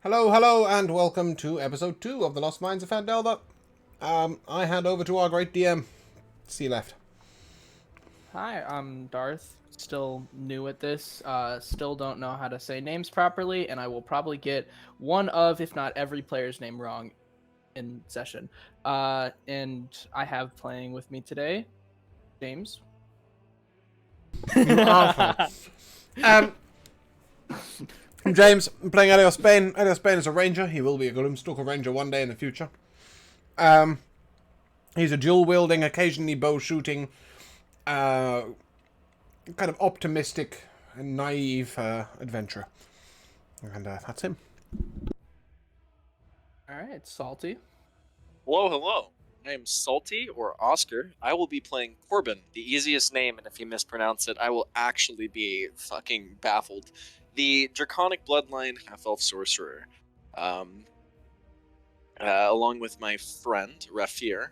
Hello, hello, and welcome to episode 2 of The Lost Mines of Phandelver. I hand over to our great DM. See you left. Hi, I'm Darth. Still new at this. Still don't know how to say names properly, and I will probably get one of, if not every player's name wrong in session. And I have playing with me today, James. You arsehole. I'm James. I'm playing Elios Bane. Elios Bane is a ranger. He will be a Gloomstalker ranger one day in the future. He's a dual-wielding, occasionally bow-shooting, kind of optimistic and naive adventurer. And that's him. All right, Salty. Hello. I am Salty, or Oscar. I will be playing Corbin, the easiest name, and if you mispronounce it, I will actually be fucking baffled. The Draconic Bloodline half-elf sorcerer. Along with my friend, Rafir,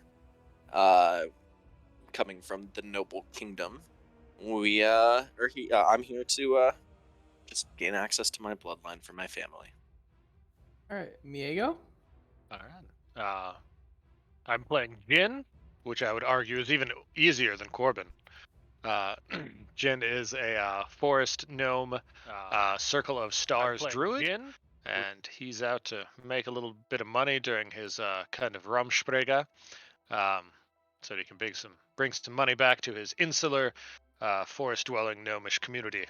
coming from the Noble Kingdom. I'm here to just gain access to my bloodline for my family. All right, Miego. All right. I'm playing Jin, which I would argue is even easier than Corbin. Jin is a forest gnome, Circle of Stars druid, Jin, and he's out to make a little bit of money during his kind of Rumsprega, so he can bring some money back to his insular, forest-dwelling gnomish community.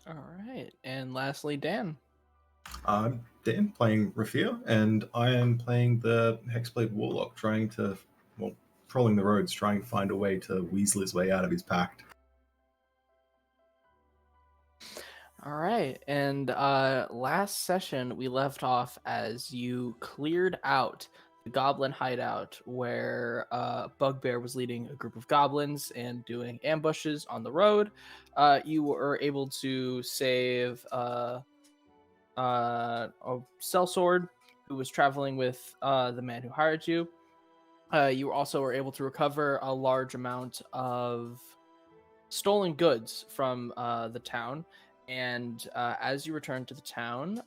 All right, and lastly, Dan. I'm Dan, playing Rafir, and I am playing the Hexblade Warlock, trolling the roads, trying to find a way to weasel his way out of his pact. All right, and last session we left off as you cleared out the goblin hideout where Bugbear was leading a group of goblins and doing ambushes on the road. You were able to save a sellsword who was traveling with the man who hired you. You also were able to recover a large amount of stolen goods from the town. And as you returned to the town,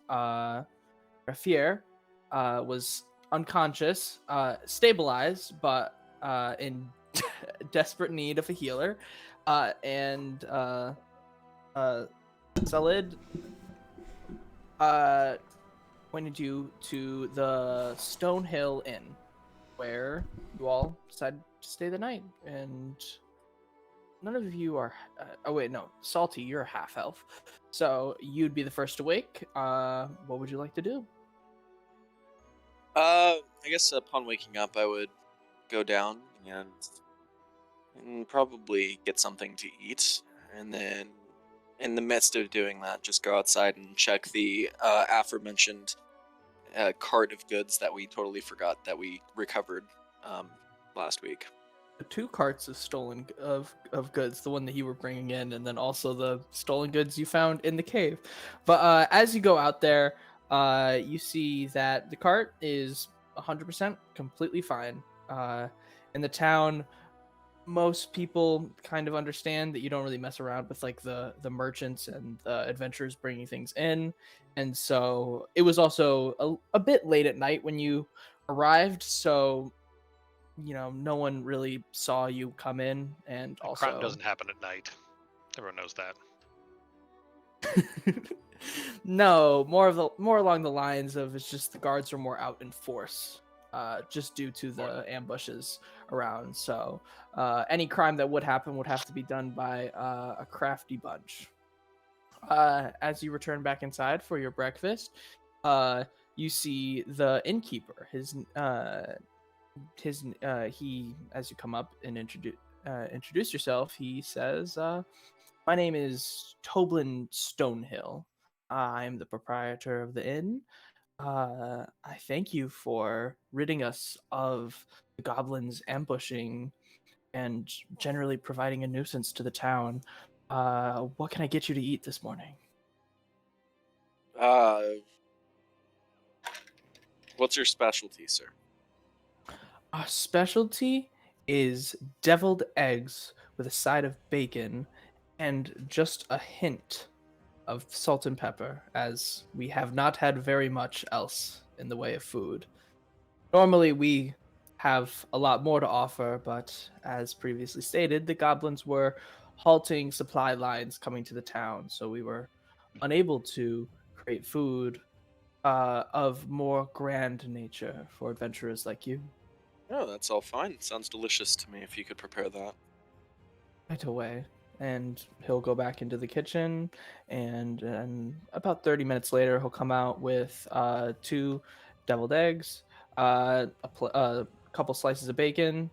Rafir was unconscious, stabilized, but in desperate need of a healer. And Salid pointed you to the Stonehill Inn, where you all decided to stay the night. And none of you are. Oh wait, no, Salty, you're a half elf, so you'd be the first to wake. What would you like to do? I guess upon waking up, I would go down and probably get something to eat, and then in the midst of doing that, just go outside and check the aforementioned cart of goods that we totally forgot that we recovered last week. The 2 carts of stolen of goods, the one that you were bringing in, and then also the stolen goods you found in the cave. But as you go out there, you see that the cart is 100% completely fine. In the town, most people kind of understand that you don't really mess around with like the merchants and the adventurers bringing things in, and so it was also a bit late at night when you arrived, so no one really saw you come in. And also Crime doesn't happen at night. Everyone knows that. no, more along the lines of it's just the guards are more out in force, just due to the ambushes around. So any crime that would happen would have to be done by a crafty bunch. As you return back inside for your breakfast, you see the innkeeper. He, as you come up and introduce yourself, he says, "My name is Toblin Stonehill. I'm the proprietor of the inn. I thank you for ridding us of the goblins ambushing and generally providing a nuisance to the town. What can I get you to eat this morning?" What's your specialty, sir? Our specialty is deviled eggs with a side of bacon and just a hint of salt and pepper, as we have not had very much else in the way of food. Normally, we have a lot more to offer, but as previously stated, the goblins were halting supply lines coming to the town, so we were unable to create food of more grand nature for adventurers like you. Oh, that's all fine. Sounds delicious to me if you could prepare that. Right away. And he'll go back into the kitchen, and about 30 minutes later, he'll come out with 2 deviled eggs, a couple slices of bacon,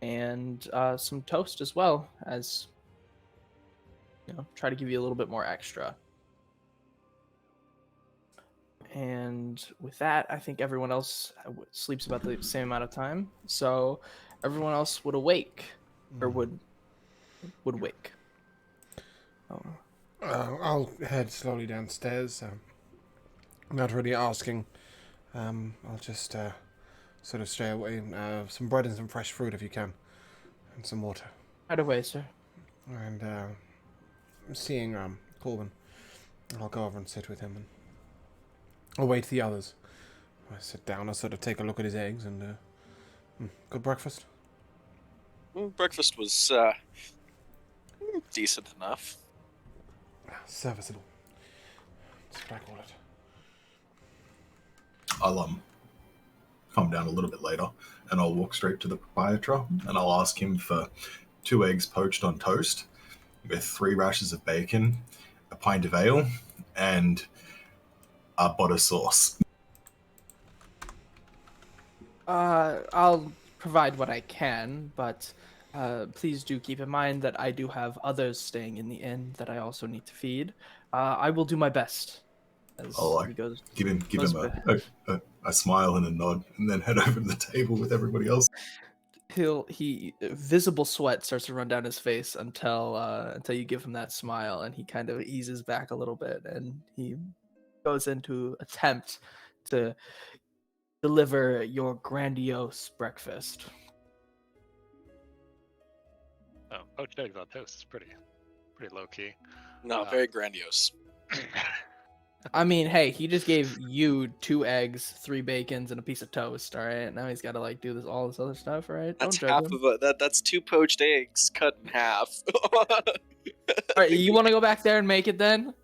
and some toast as well, as try to give you a little bit more extra. And with that, I think everyone else sleeps about the same amount of time. So everyone else would awake, or would wake. Oh. I'll head slowly downstairs. I'm not really asking. I'll just sort of stay away. Some bread and some fresh fruit if you can, and some water. Right away, sir. And seeing Corbin, I'll go over and sit with him and await the others. I sit down. I sort of take a look at his eggs and good breakfast. Breakfast was decent enough. Serviceable. That's what I call it. I'll come down a little bit later, and I'll walk straight to the proprietor, and I'll ask him for 2 eggs poached on toast, with 3 rashers of bacon, a pint of ale, and a butter sauce. I'll provide what I can, but please do keep in mind that I do have others staying in the inn that I also need to feed. I will do my best. As he goes, give him a smile and a nod, and then head over to the table with everybody else. Visible sweat starts to run down his face until you give him that smile, and he kind of eases back a little bit, and he goes into attempt to deliver your grandiose breakfast. Oh, poached eggs on toast is pretty low key. No, very grandiose. I mean, hey, he just gave you 2 eggs, 3 bacons, and a piece of toast. All right, now he's got to do all this other stuff, right? That's Don't half judge him. of that's 2 poached eggs cut in half. All right, you want to go back there and make it then?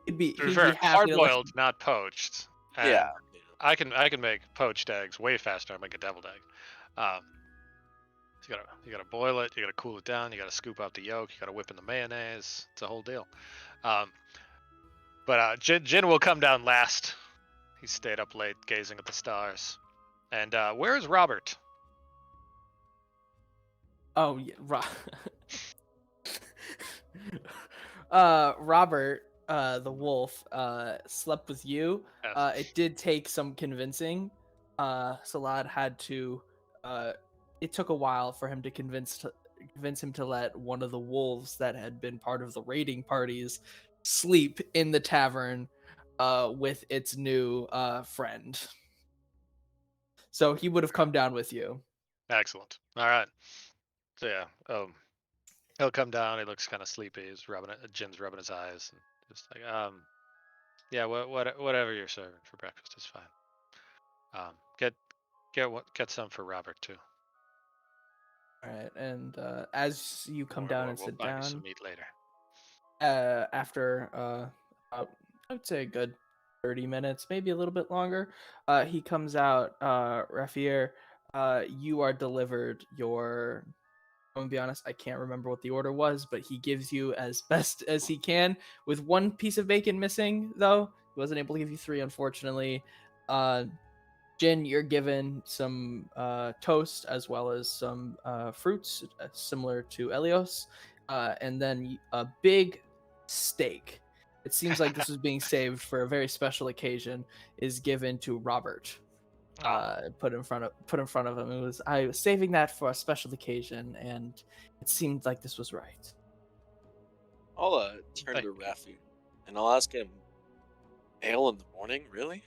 He'd be happy hard to boiled, not poached. And Yeah. I can make poached eggs way faster. I make a deviled egg. You gotta boil it. You gotta cool it down. You gotta scoop out the yolk. You gotta whip in the mayonnaise. It's a whole deal. But Jin will come down last. He stayed up late gazing at the stars. And where is Robert? Oh yeah, Robert, the wolf, slept with you. Yes. It did take some convincing. Salad had to. It took a while for him to convince him to let one of the wolves that had been part of the raiding parties sleep in the tavern with its new friend. So he would have come down with you. Excellent. All right. So yeah, he'll come down. He looks kind of sleepy. Jin's rubbing his eyes, and just yeah, whatever you're serving for breakfast is fine. Get some for Robert too. All right, and as you come down and sit buy down, some meat later. After about, I would say a good 30 minutes, maybe a little bit longer, he comes out. Rafier, you are delivered your. I'm gonna be honest, I can't remember what the order was, but he gives you as best as he can, with 1 piece of bacon missing, though. He wasn't able to give you 3, unfortunately. Jin, you're given some toast as well as some fruits, similar to Elios, and then a big steak. It seems like this was being saved for a very special occasion. Is given to Robert. Put in front of him. I was saving that for a special occasion, and it seemed like this was right. I'll turn to Rafi, and I'll ask him, ale in the morning, really?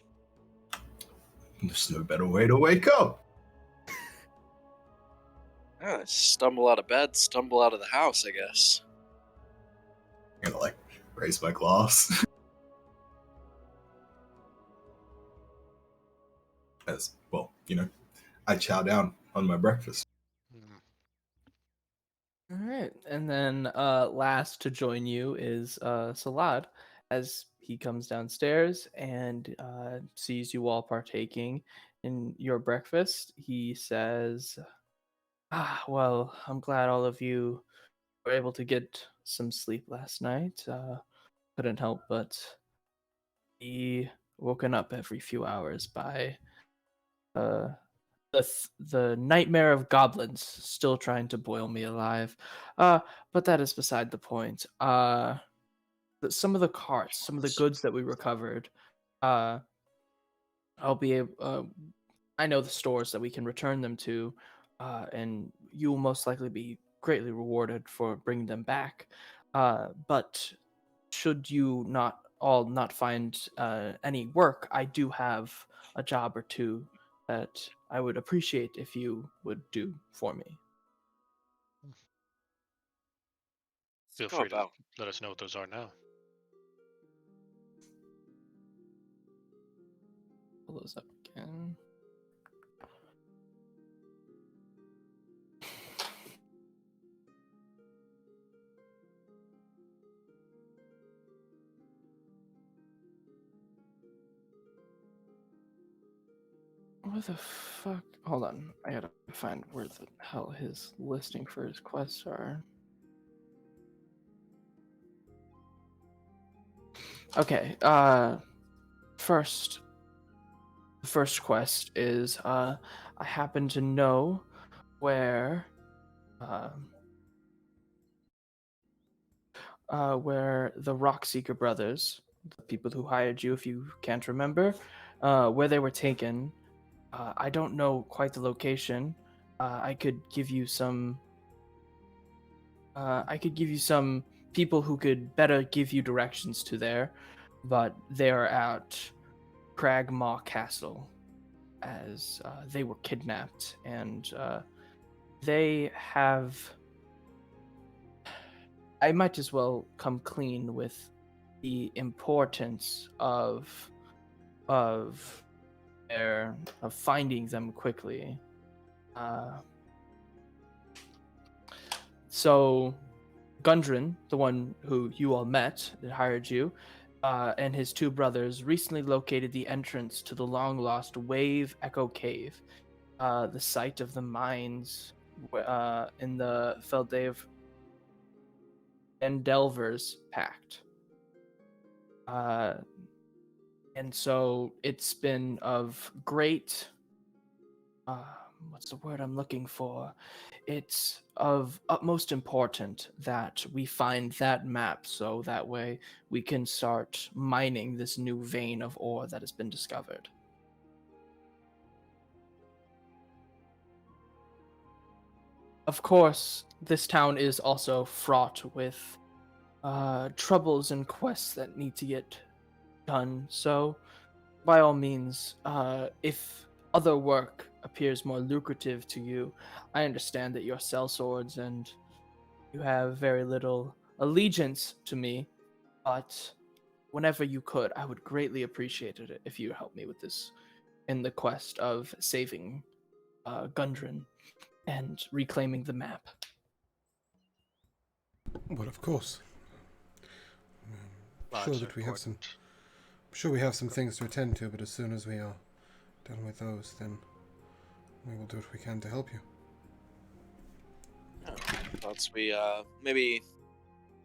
There's no better way to wake up. Stumble out of bed, stumble out of the house, I guess. I'm gonna raise my glass. as well, I chow down on my breakfast. Mm. All right, and then last to join you is Salad, as he comes downstairs and sees you all partaking in your breakfast. He says, "Ah, well, I'm glad all of you were able to get some sleep last night. Couldn't help but be woken up every few hours by uh, the nightmare of goblins still trying to boil me alive. But that is beside the point. Some of the carts, some of the goods that we recovered, uh, I'll be able. I know the stores that we can return them to, and you will most likely be greatly rewarded for bringing them back. But should you not find any work, I do have a job or two that I would appreciate if you would do for me. Feel Go free to about. let us know what those are now. Pull those up again. Where the fuck? Hold on. I gotta find where the hell his listing for his quests are. Okay, first the first quest is I happen to know where uh, where the Rockseeker brothers, the people who hired you, if you can't remember, where they were taken. I don't know quite the location. I could give you some. I could give you some people who could better give you directions to there, but they're at Cragmaw Castle, as they were kidnapped, and they have. I might as well come clean with the importance of of finding them quickly. Uh, so Gundren, the one who you all met that hired you, and his two brothers recently located the entrance to the long-lost Wave Echo Cave, the site of the mines in the Phandelver's Pact. And so it's been of great. What's the word I'm looking for? It's of utmost important that we find that map so that way we can start mining this new vein of ore that has been discovered. Of course, this town is also fraught with troubles and quests that need to get done. So, by all means, if other work appears more lucrative to you, I understand that you're sellswords and you have very little allegiance to me, but whenever you could, I would greatly appreciate it if you help me with this in the quest of saving Gundren and reclaiming the map. Well, of course. Lives are That we have some. important. Sure, we have some things to attend to, but as soon as we are done with those, then we will do what we can to help you. Yeah. Thoughts we maybe.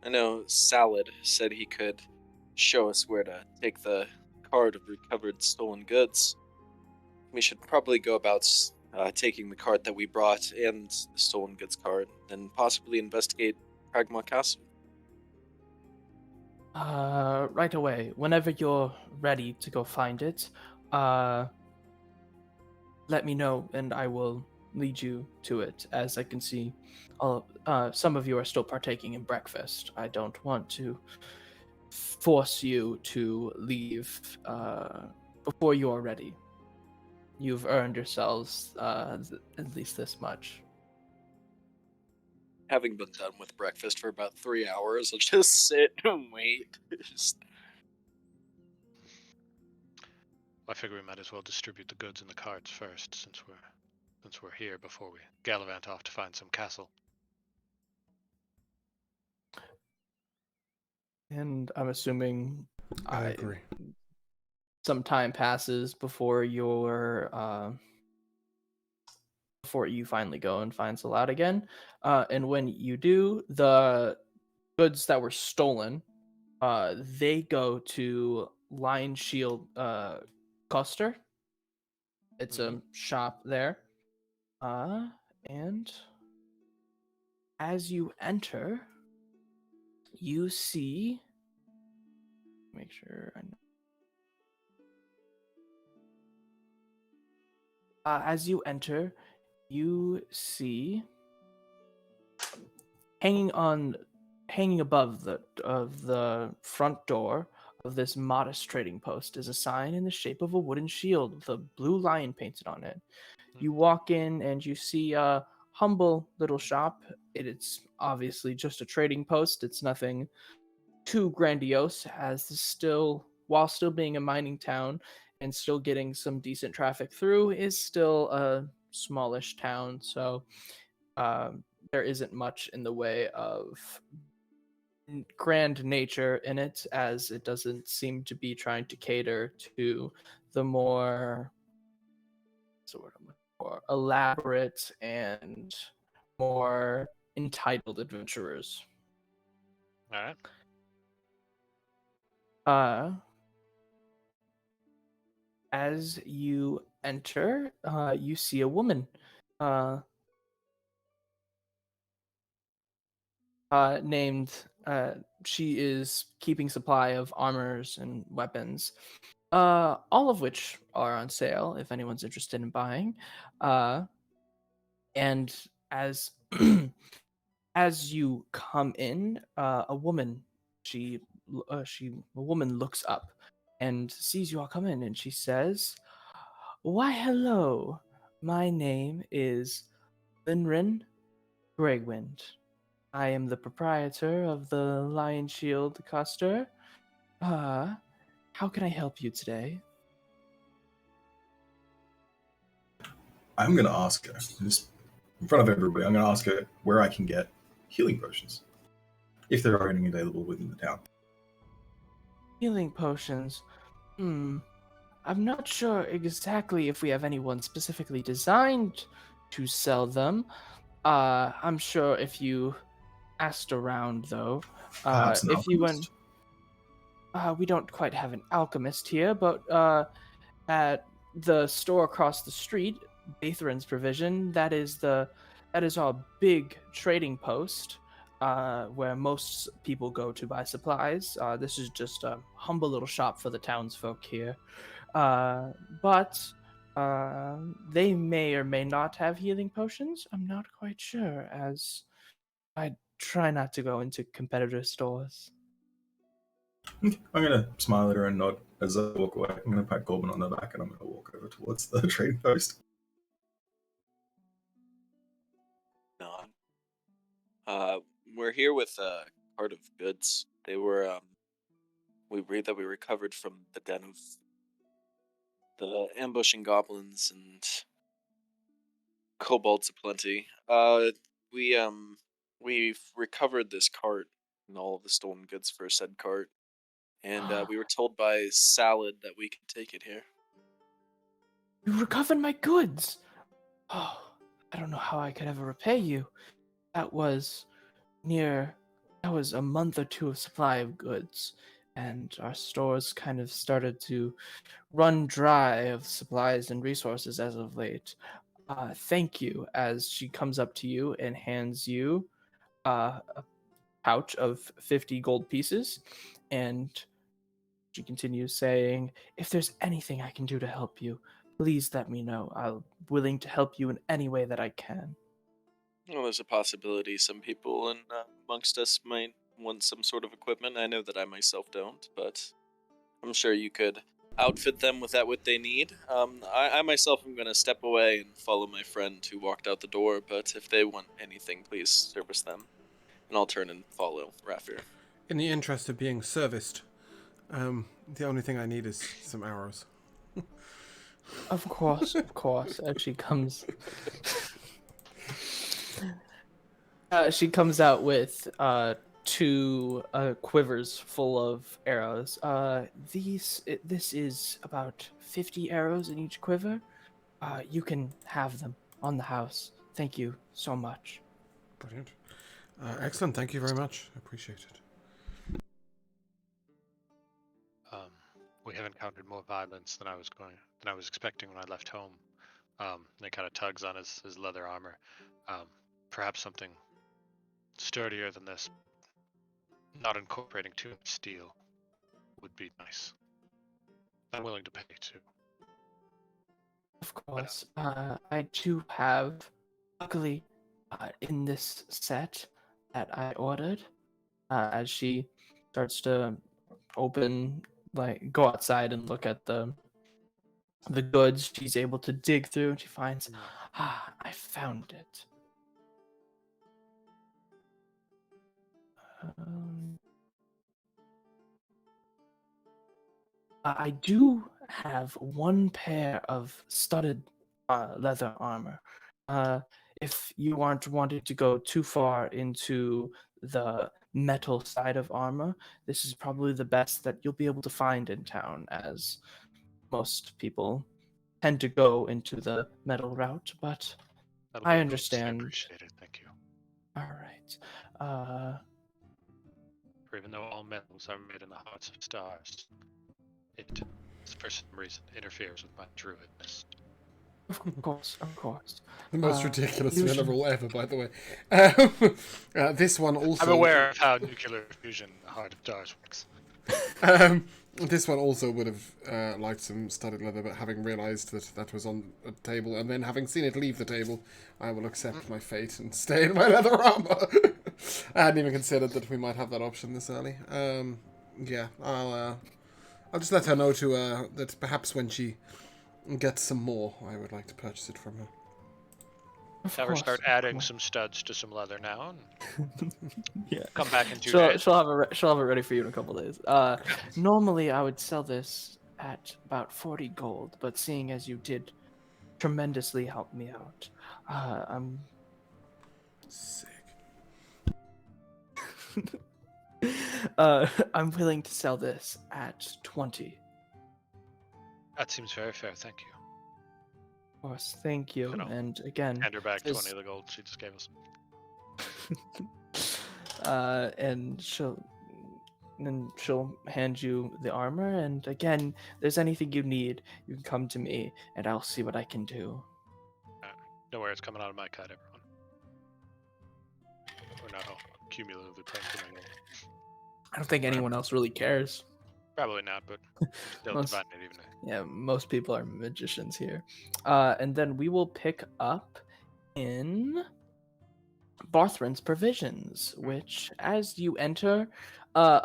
I know Salad said he could show us where to take the cart of recovered stolen goods. We should probably go about taking the cart that we brought and the stolen goods cart, and possibly investigate Pragma Castle. Right away. Whenever you're ready to go find it, let me know and I will lead you to it. As I can see, some of you are still partaking in breakfast. I don't want to force you to leave before you are ready. You've earned yourselves at least this much. Having been done with breakfast for about 3 hours, I'll just sit and wait. Just... I figure we might as well distribute the goods and the carts first, since we're here before we gallivant off to find some castle. And I'm assuming I agree. some time passes before before you finally go and find Salat again. And when you do, the goods that were stolen, they go to Lion Shield Custer. It's a shop there. And as you enter, you see. Make sure I know. As you enter, you see hanging above the front door of this modest trading post is a sign in the shape of a wooden shield with a blue lion painted on it. You walk in and you see a humble little shop. It's obviously just a trading post. It's nothing too grandiose, as while still being a mining town and still getting some decent traffic through, is still a smallish town. So there isn't much in the way of grand nature in it, as it doesn't seem to be trying to cater to the more more elaborate and more entitled adventurers. All right. As you enter, you see a woman. Named. She is keeping supply of armors and weapons, all of which are on sale if anyone's interested in buying. And as as you come in, a woman looks up and sees you all come in, and she says, "Why, hello. My name is Linrin Gregwind. I am the proprietor of the Lion Shield Custer. How can I help you today?" I'm going to ask her, just in front of everybody, I'm going to ask her where I can get healing potions, if there are any available within the town. Healing potions. I'm not sure exactly if we have anyone specifically designed to sell them. I'm sure if you asked around, though, Perhaps an if you went, alchemist? we don't quite have an alchemist here, but at the store across the street, Bathrin's Provision, that is our big trading post, where most people go to buy supplies. This is just a humble little shop for the townsfolk here. But they may or may not have healing potions. I'm not quite sure, as I try not to go into competitor stores. I'm going to smile at her and nod as I walk away. I'm going to pat Corbin on the back and I'm going to walk over towards the trading post. We're here with a cart of goods. They were, we read that we recovered from the den of the ambushing goblins and kobolds aplenty. We've recovered this cart and all of the stolen goods for said cart, and we were told by Salad that we could take it here. You recovered my goods! Oh, I don't know how I could ever repay you. That was a month or two of supply of goods, and our stores kind of started to run dry of supplies and resources as of late. Thank you, as she comes up to you and hands you a pouch of 50 gold pieces, and she continues saying, "If there's anything I can do to help you, please let me know. I'm willing to help you in any way that I can." Well, there's a possibility some people amongst us might want some sort of equipment. I know that I myself don't, but I'm sure you could outfit them with what they need. I myself am going to step away and follow my friend who walked out the door, but if they want anything, please service them. And I'll turn and follow Raffir. In the interest of being serviced, the only thing I need is some arrows. Of course, of course. As she comes out with two quivers full of arrows. This is about 50 arrows in each quiver. You can have them on the house. Thank you so much. Brilliant. Excellent. Thank you very much. I appreciate it. We have encountered more violence than I was expecting when I left home. And he kind of tugs on his leather armor. Perhaps something sturdier than this, not incorporating too much steel, would be nice. I'm willing to pay too. Of course. I do have, luckily, in this set that I ordered, as she starts to go outside and look at the goods she's able to dig through, and she finds, I found it. I do have one pair of studded leather armor. If you aren't wanting to go too far into the metal side of armor, this is probably the best that you'll be able to find in town, as most people tend to go into the metal route, but That'll I be understand. Appreciated, thank you. All right. For even though all metals are made in the hearts of stars, it, for some reason, interferes with my druidness. Of course, of course. The most ridiculous usually- filler rule ever, by the way. This one also. I'm aware of how nuclear fusion in the heart of stars works. This one also would have liked some studded leather, but having realised that was on a table, and then having seen it leave the table, I will accept my fate and stay in my leather armor. I hadn't even considered that we might have that option this early. Yeah, I'll just let her know that perhaps when she gets some more, I would like to purchase it from her. Have her start adding some studs to some leather now, and Yeah. come back in 2 days. She'll have it ready for you in a couple days. Normally I would sell this at about 40 gold, but seeing as you did tremendously help me out, I'm Sick. I'm willing to sell this at 20. That seems very fair, thank you. Of course, thank you. Hello. And again, Hand her back Is- 20 of the gold she just gave us. and she'll hand you the armor. And again, if there's anything you need, you can come to me, and I'll see what I can do. Don't worry, it's coming out of my cut, everyone. We're not all cumulatively paying for my gold. I don't think anyone else really cares. Probably not, but still Most- dividing it evenly. Yeah, most people are magicians here. And then we will pick up in Barthran's Provisions, which, as you enter,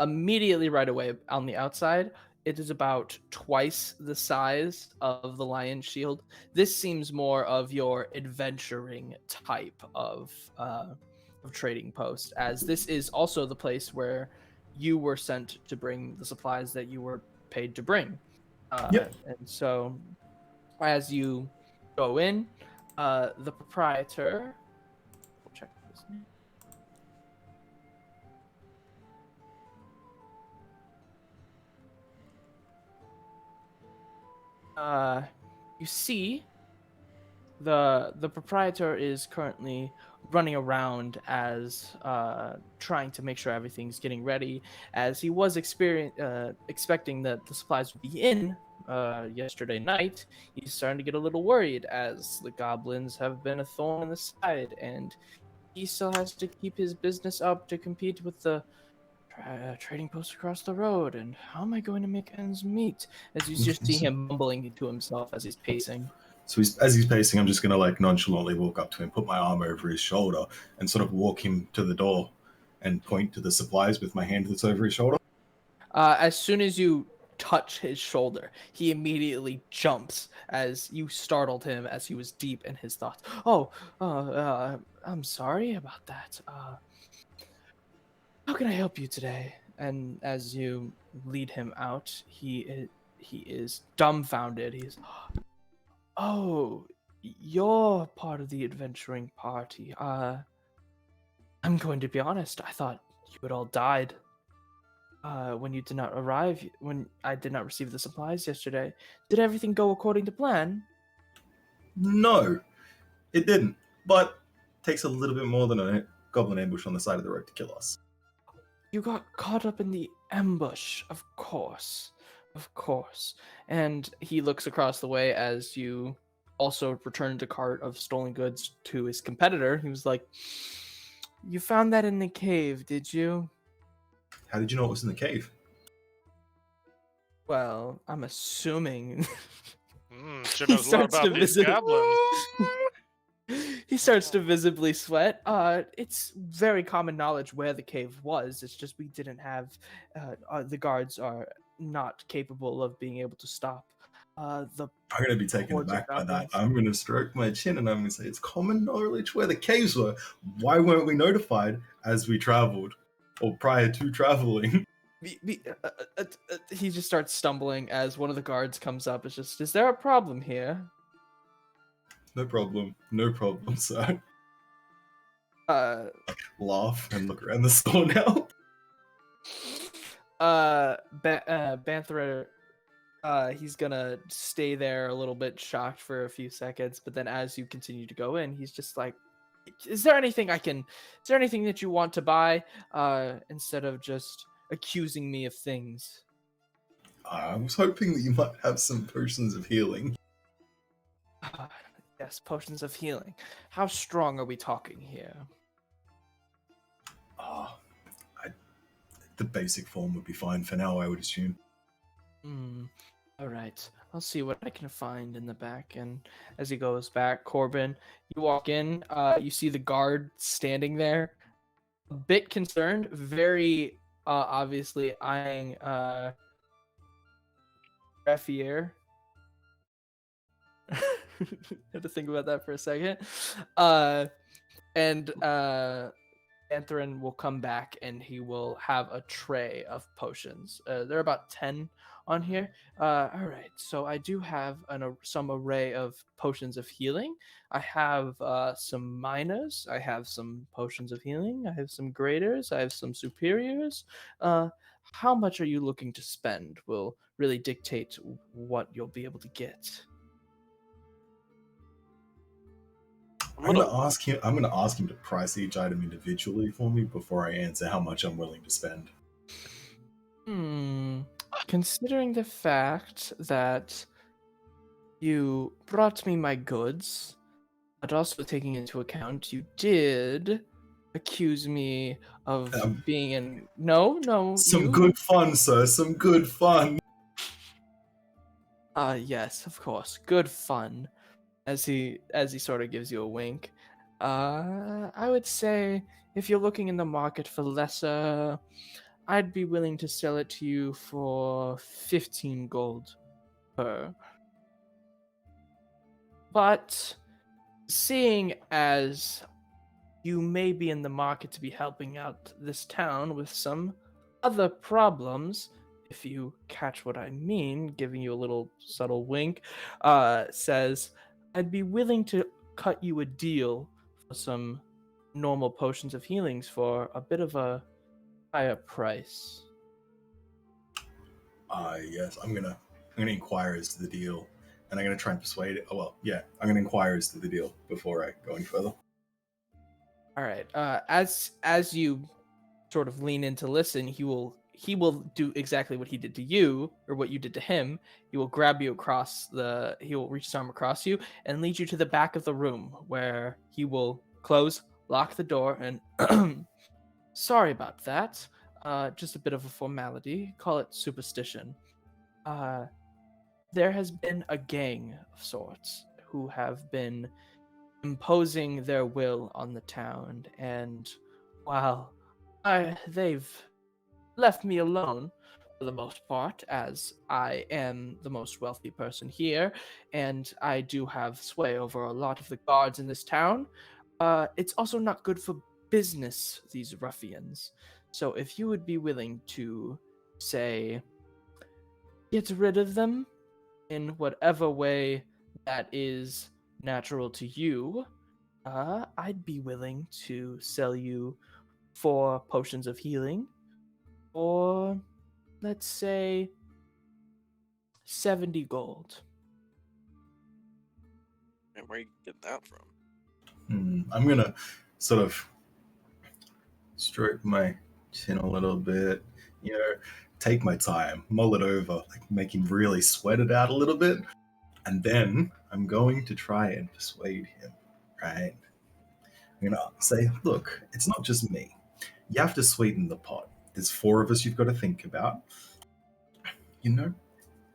immediately right away on the outside, it is about twice the size of the Lion's Shield. This seems more of your adventuring type of trading post, as this is also the place where you were sent to bring the supplies that you were paid to bring. Yep. And so, as you go in, the proprietor. We'll check his name. You see, the proprietor is currently running around as trying to make sure everything's getting ready, as he was expecting that the supplies would be in yesterday night. He's starting to get a little worried, as the goblins have been a thorn in the side, and he still has to keep his business up to compete with the trading post across the road. And how am I going to make ends meet? As you just see him mumbling to himself as he's pacing. So as he's pacing, I'm just going to like nonchalantly walk up to him, put my arm over his shoulder, and sort of walk him to the door and point to the supplies with my hand that's over his shoulder. As soon as you touch his shoulder, he immediately jumps as you startled him as he was deep in his thoughts. I'm sorry about that. How can I help you today? And as you lead him out, he he is dumbfounded. He's, oh, you're part of the adventuring party. I'm going to be honest. I thought you had all died when you did not arrive. When I did not receive the supplies yesterday. Did everything go according to plan? No, it didn't. But takes a little bit more than a goblin ambush on the side of the road to kill us. You got caught up in the ambush, of course. Of course. And he looks across the way as you also returned a cart of stolen goods to his competitor. He was like, you found that in the cave, did you? How did you know it was in the cave? Well, I'm assuming. She knows a lot about these goblins. He starts to visibly sweat. It's very common knowledge where the cave was. It's just we didn't have. The guards are not capable of being able to stop. I'm going to be taken hordes of aback by that. goblins. I'm going to stroke my chin and I'm going to say it's common knowledge where the caves were. Why weren't we notified as we traveled or prior to traveling? He just starts stumbling as one of the guards comes up. It's just, is there a problem here? No problem. No problem, sir. Laugh and look around the store now. Banthra, he's gonna stay there a little bit shocked for a few seconds, but then as you continue to go in, he's just like, is there anything that you want to buy? Instead of just accusing me of things. I was hoping that you might have some potions of healing. Yes, potions of healing. How strong are we talking here? The basic form would be fine for now, I would assume. All right. I'll see what I can find in the back. And as he goes back, Corbin, you walk in. You see the guard standing there, a bit concerned, very obviously eyeing Raffier. Had to think about that for a second. And Anthrin will come back and he will have a tray of potions. There are about 10 on here. All right, so I do have some array of potions of healing. I have some minors. I have some potions of healing. I have some graders. I have some superiors. How much are you looking to spend will really dictate what you'll be able to get. I'm gonna ask him to price each item individually for me before I answer how much I'm willing to spend. Considering the fact that you brought me my goods, but also taking into account you did accuse me of being in Good fun, sir. Some good fun. Yes, of course. Good fun. As he sort of gives you a wink. I would say if you're looking in the market for lesser, I'd be willing to sell it to you for 15 gold per. But seeing as you may be in the market to be helping out this town with some other problems, if you catch what I mean, giving you a little subtle wink, says, I'd be willing to cut you a deal for some normal potions of healings for a bit of a higher price. Yes, I'm gonna inquire as to the deal, and I'm gonna try and persuade it. I'm gonna inquire as to the deal before I go any further. All right. As you sort of lean in to listen, he will do exactly what he did to you, or what you did to him. He will grab you he will reach his arm across you and lead you to the back of the room, where he will lock the door, and sorry about that. Just a bit of a formality. Call it superstition. There has been a gang of sorts who have been imposing their will on the town, and while they've left me alone for the most part, as I am the most wealthy person here, and I do have sway over a lot of the guards in this town. It's also not good for business, these ruffians. So if you would be willing to, say, get rid of them in whatever way that is natural to you, I'd be willing to sell you 4 potions of healing, or let's say 70 gold. And where you get that from? I'm gonna sort of stroke my chin a little bit, take my time, mull it over, like make him really sweat it out a little bit, and then I'm going to try and persuade him, right? I'm gonna say, look, it's not just me. You have to sweeten the pot. There's 4 of us you've got to think about.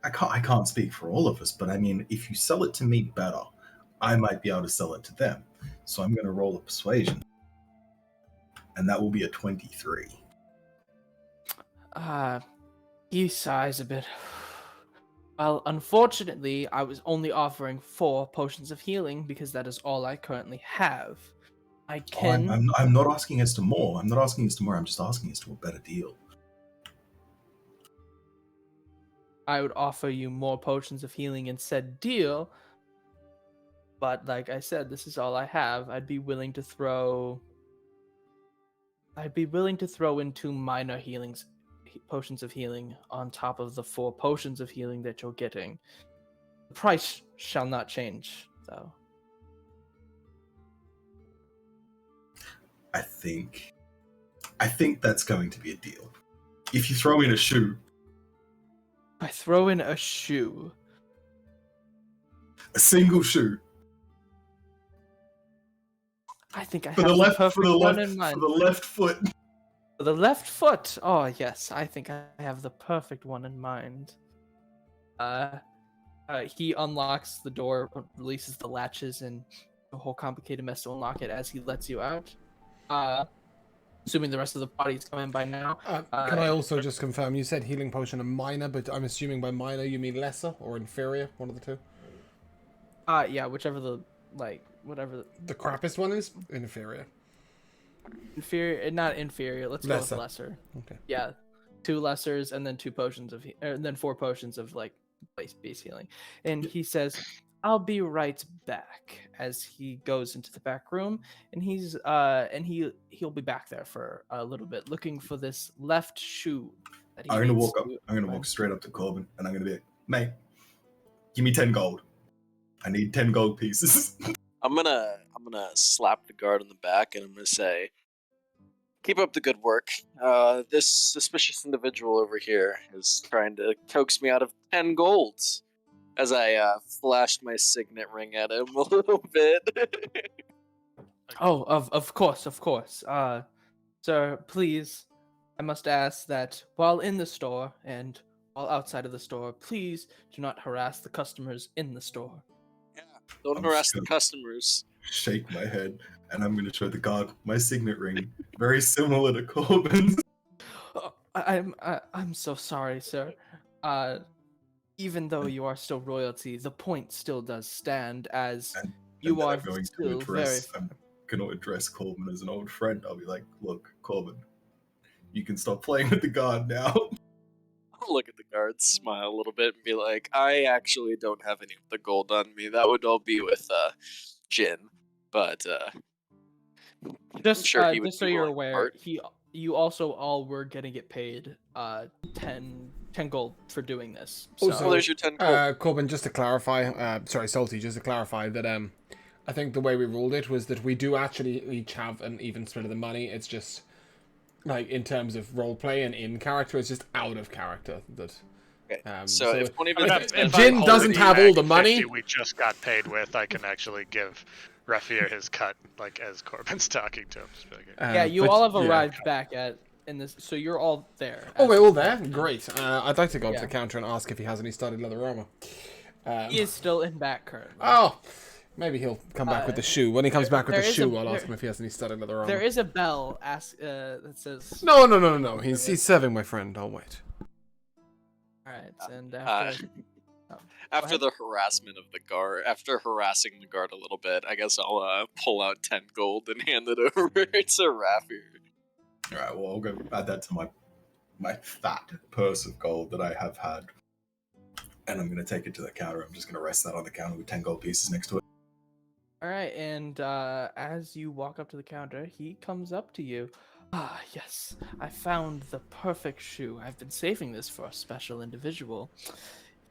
I can't speak for all of us, but I mean, if you sell it to me better, I might be able to sell it to them. So I'm going to roll a persuasion, and that will be a 23. He sighs a bit. Well, unfortunately, I was only offering 4 potions of healing because that is all I currently have. I can. I'm not asking as to more. I'm not asking as to more. I'm just asking as to a better deal. I would offer you more potions of healing in said deal, but like I said, this is all I have. I'd be willing to throw in 2 minor potions of healing on top of the 4 potions of healing that you're getting. The price shall not change, though. I think that's going to be a deal. If you throw in a shoe, I throw in a shoe. a single shoe I think I for have the left, perfect one in mind. for the left foot. For the left foot. Oh yes, I think I have the perfect one in mind. He unlocks the door, releases the latches, and a whole complicated mess to unlock it as he lets you out. Assuming the rest of the party's come in by now. Can I also just confirm, you said healing potion a minor, but I'm assuming by minor you mean lesser or inferior, one of the two? Yeah, whatever. The crappiest one is inferior. Inferior, not inferior. Let's go with lesser. Okay. Yeah, 2 lessers and then 2 potions of, and then 4 potions of like base healing. And he says, "I'll be right back." As he goes into the back room, and he'll be back there for a little bit, looking for this left shoe. That he I'm gonna needs walk up. I'm gonna walk straight up to Corbin, and I'm gonna be like, "Mate, give me 10 gold. I need 10 gold pieces." I'm gonna slap the guard on the back, and I'm gonna say, "Keep up the good work. This suspicious individual over here is trying to coax me out of 10 golds." As I flashed my signet ring at him a little bit. Oh, of course. Sir, please, I must ask that while in the store and while outside of the store, please do not harass the customers in the store. Yeah, don't harass the customers. Shake my head, and I'm gonna show the guard my signet ring, very similar to Corbin's. Oh, I'm so sorry, sir. Even though you are still royalty, the point still does stand, as you are still very. I'm going to address Corbin as an old friend. I'll be like, "Look, Corbin, you can stop playing with the guard now." I'll look at the guard, smile a little bit, and be like, "I actually don't have any of the gold on me. That would all be with Jin, but just sure he would just so you're aware, you also all were gonna get paid 10 gold for doing this. So Also, there's your 10 gold. Corbin, just to clarify, Salty, just to clarify that I think the way we ruled it was that we do actually each have an even split of the money. It's just like in terms of roleplay and in character, it's just out of character that. Okay. So if one of you if Jin I'm doesn't holding have the all the Mag money. 50 we just got paid with, I can actually give Rafier his cut, like as Corbin's talking to him. Just be like, yeah, you but- all have yeah. arrived back in this, so you're all there. Oh, we're all there? Great. I'd like to go up to Yeah. the counter and ask if he has any studded leather armor. He is still in back currently. Oh, maybe he'll come back with the shoe. When he comes back with the there is shoe, a- I'll ask there- him if he has any studded leather armor. There is a bell that says. No. He's serving my friend. I'll wait. All right, and after ahead. the harassment of the guard, after harassing the guard a little bit, I guess I'll pull out 10 gold and hand it over to Rafier. All right, well, I'll go add that to my fat purse of gold that I have had. and I'm going to take it to the counter. I'm just going to rest that on the counter with 10 gold pieces next to it. All right, and as you walk up to the counter, he comes up to you. Ah, yes, I found the perfect shoe. I've been saving this for a special individual.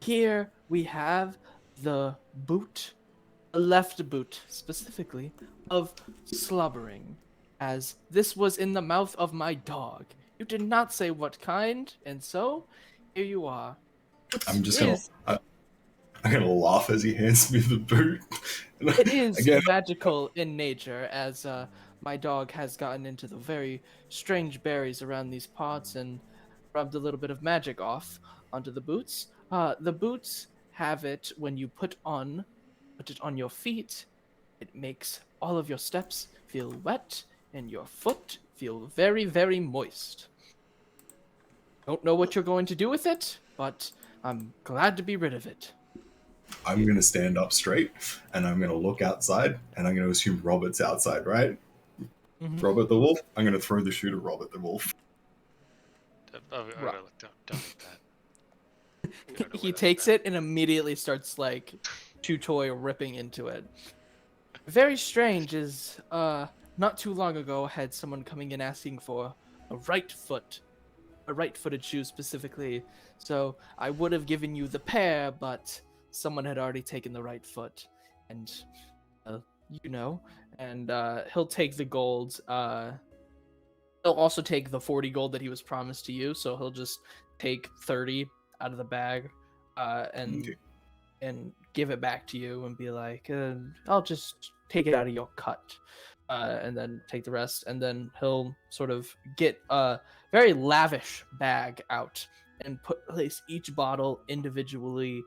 Here we have the boot, the left boot specifically, of slobbering, as this was in the mouth of my dog. You did not say what kind, and so here you are. I'm just going to... I'm gonna laugh as he hands me the boot. It is Again, magical in nature, as my dog has gotten into the very strange berries around these parts and rubbed a little bit of magic off onto the boots. The boots have it when you put it on your feet. It makes all of your steps feel wet and your foot feel very, very moist. Don't know what you're going to do with it, but I'm glad to be rid of it. I'm going to stand up straight and I'm going to look outside and I'm going to assume Robert's outside, right? Mhm. Robert the wolf? I'm going to throw the shoe to Robert the wolf. Don't do that. He takes it and immediately starts like toy ripping into it. Very strange is not too long ago I had someone coming in asking for a right-footed shoe specifically. So I would have given you the pair, but someone had already taken the right foot, and and he'll take the gold. He'll also take the 40 gold that he was promised to you, so he'll just take 30 out of the bag, and give it back to you and be like, I'll just take it out of your cut, and then take the rest, and then he'll sort of get a very lavish bag out and place each bottle individually,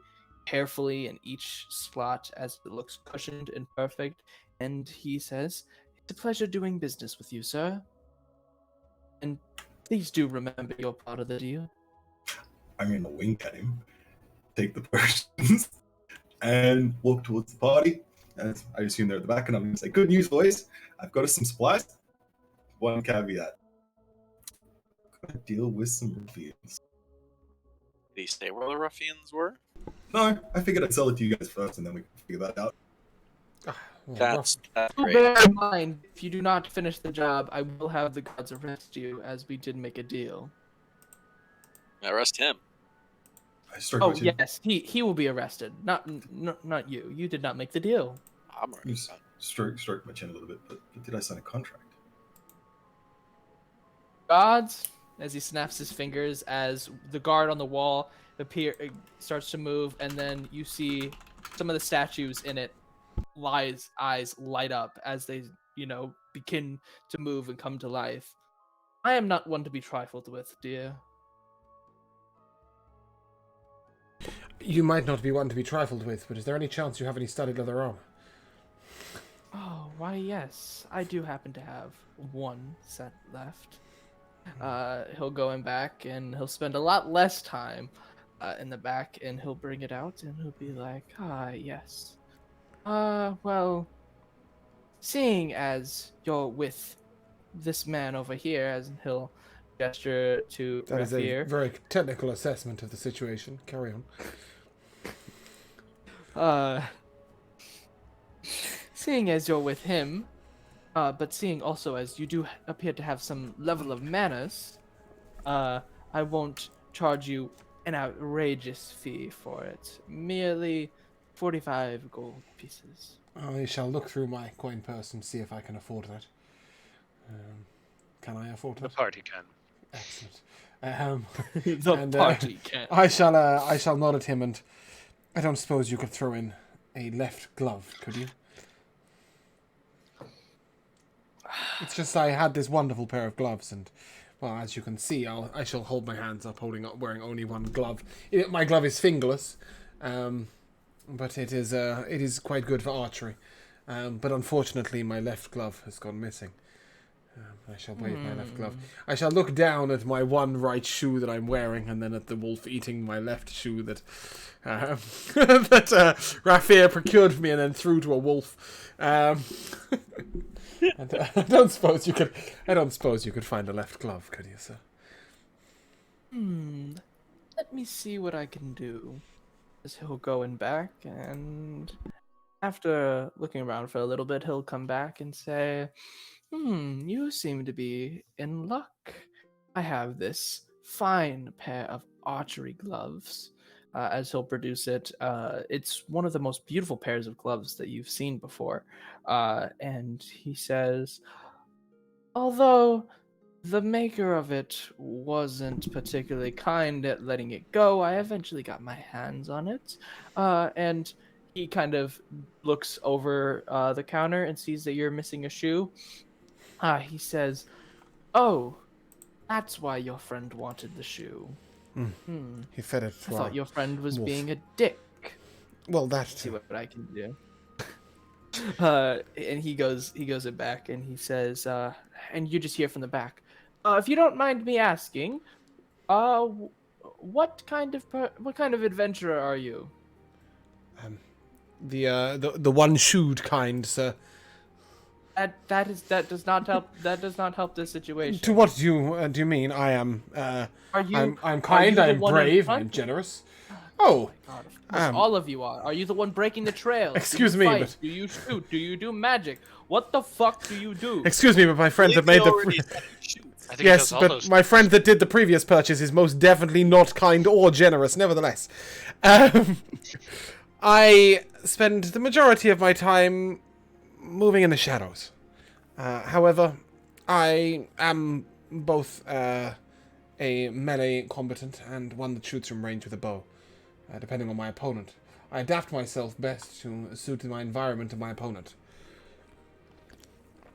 carefully in each slot as it looks cushioned and perfect. And he says, "It's a pleasure doing business with you, sir. And please do remember your part of the deal." I'm going to wink at him, take the potions, and walk towards the party. As I assume they're at the back, and I'm going to say, "Good news, boys. I've got us some supplies. One caveat. Got to deal with some ruffians." Did he say where the ruffians were? No, I figured I'd sell it to you guys first, and then we can figure that out. That's great. Bear in mind, if you do not finish the job, I will have the guards arrest you, as we did make a deal. Arrest him. I struck Oh my chin. yes, he will be arrested. Not you. You did not make the deal. I'm already done. Stroke my chin a little bit, but did I sign a contract? Guards, as he snaps his fingers, as the guard on the wall starts to move, and then you see some of the statues in it eyes light up as they begin to move and come to life. I am not one to be trifled with, dear. You might not be one to be trifled with, but is there any chance you have any studded leather armor? Oh, why yes, I do happen to have one set left. He'll go in back and he'll spend a lot less time in the back, and he'll bring it out and he'll be like, yes. Well, seeing as you're with this man over here, as he'll gesture to That is a Rafier. very technical assessment of the situation. Carry on. Seeing as you're with him, but seeing also as you do appear to have some level of manners, I won't charge you an outrageous fee for it. Merely 45 gold pieces. I shall look through my coin purse and see if I can afford that. Can I afford The that? party can. Excellent. The party can. I shall nod at him, and I don't suppose you could throw in a left glove, could you? It's just I had this wonderful pair of gloves, and well, as you can see, I shall hold my hands up, wearing only one glove. My glove is fingerless, but it is quite good for archery. But unfortunately, my left glove has gone missing. I shall wave my left glove. I shall look down at my one right shoe that I'm wearing, and then at the wolf eating my left shoe that Rafier procured for me and then threw to a wolf. And I don't suppose you could find a left glove, could you, sir? Let me see what I can do. As he'll go in back, and after looking around for a little bit, he'll come back and say, you seem to be in luck. I have this fine pair of archery gloves. As he'll produce it, it's one of the most beautiful pairs of gloves that you've seen before. And he says, although the maker of it wasn't particularly kind at letting it go, I eventually got my hands on it. And he kind of looks over the counter and sees that you're missing a shoe. He says, "Oh, that's why your friend wanted the shoe." He fed it I to thought your friend was wolf. being a dick. Well, that See too. what I can do. And he goes it back, and he says, and you just hear from the back, if you don't mind me asking, what kind of adventurer are you? The one-shoed kind, sir. That does not help. That does not help the situation. To what do you mean? I am. Are you? I'm kind. the I'm one in brave. front? I'm generous. Oh, God, of course, all of you are. Are you the one breaking the trail? Excuse do me, you fight? but- Do you shoot? Do you do magic? What the fuck do you do? excuse me, but my friend that made already the. said he shoots. I think he Yes, does all but those my friend that did the previous purchase is most definitely not kind or generous. Nevertheless, I spend the majority of my time moving in the shadows. However, I am both a melee combatant and one that shoots from range with a bow, depending on my opponent. I adapt myself best to suit my environment and my opponent.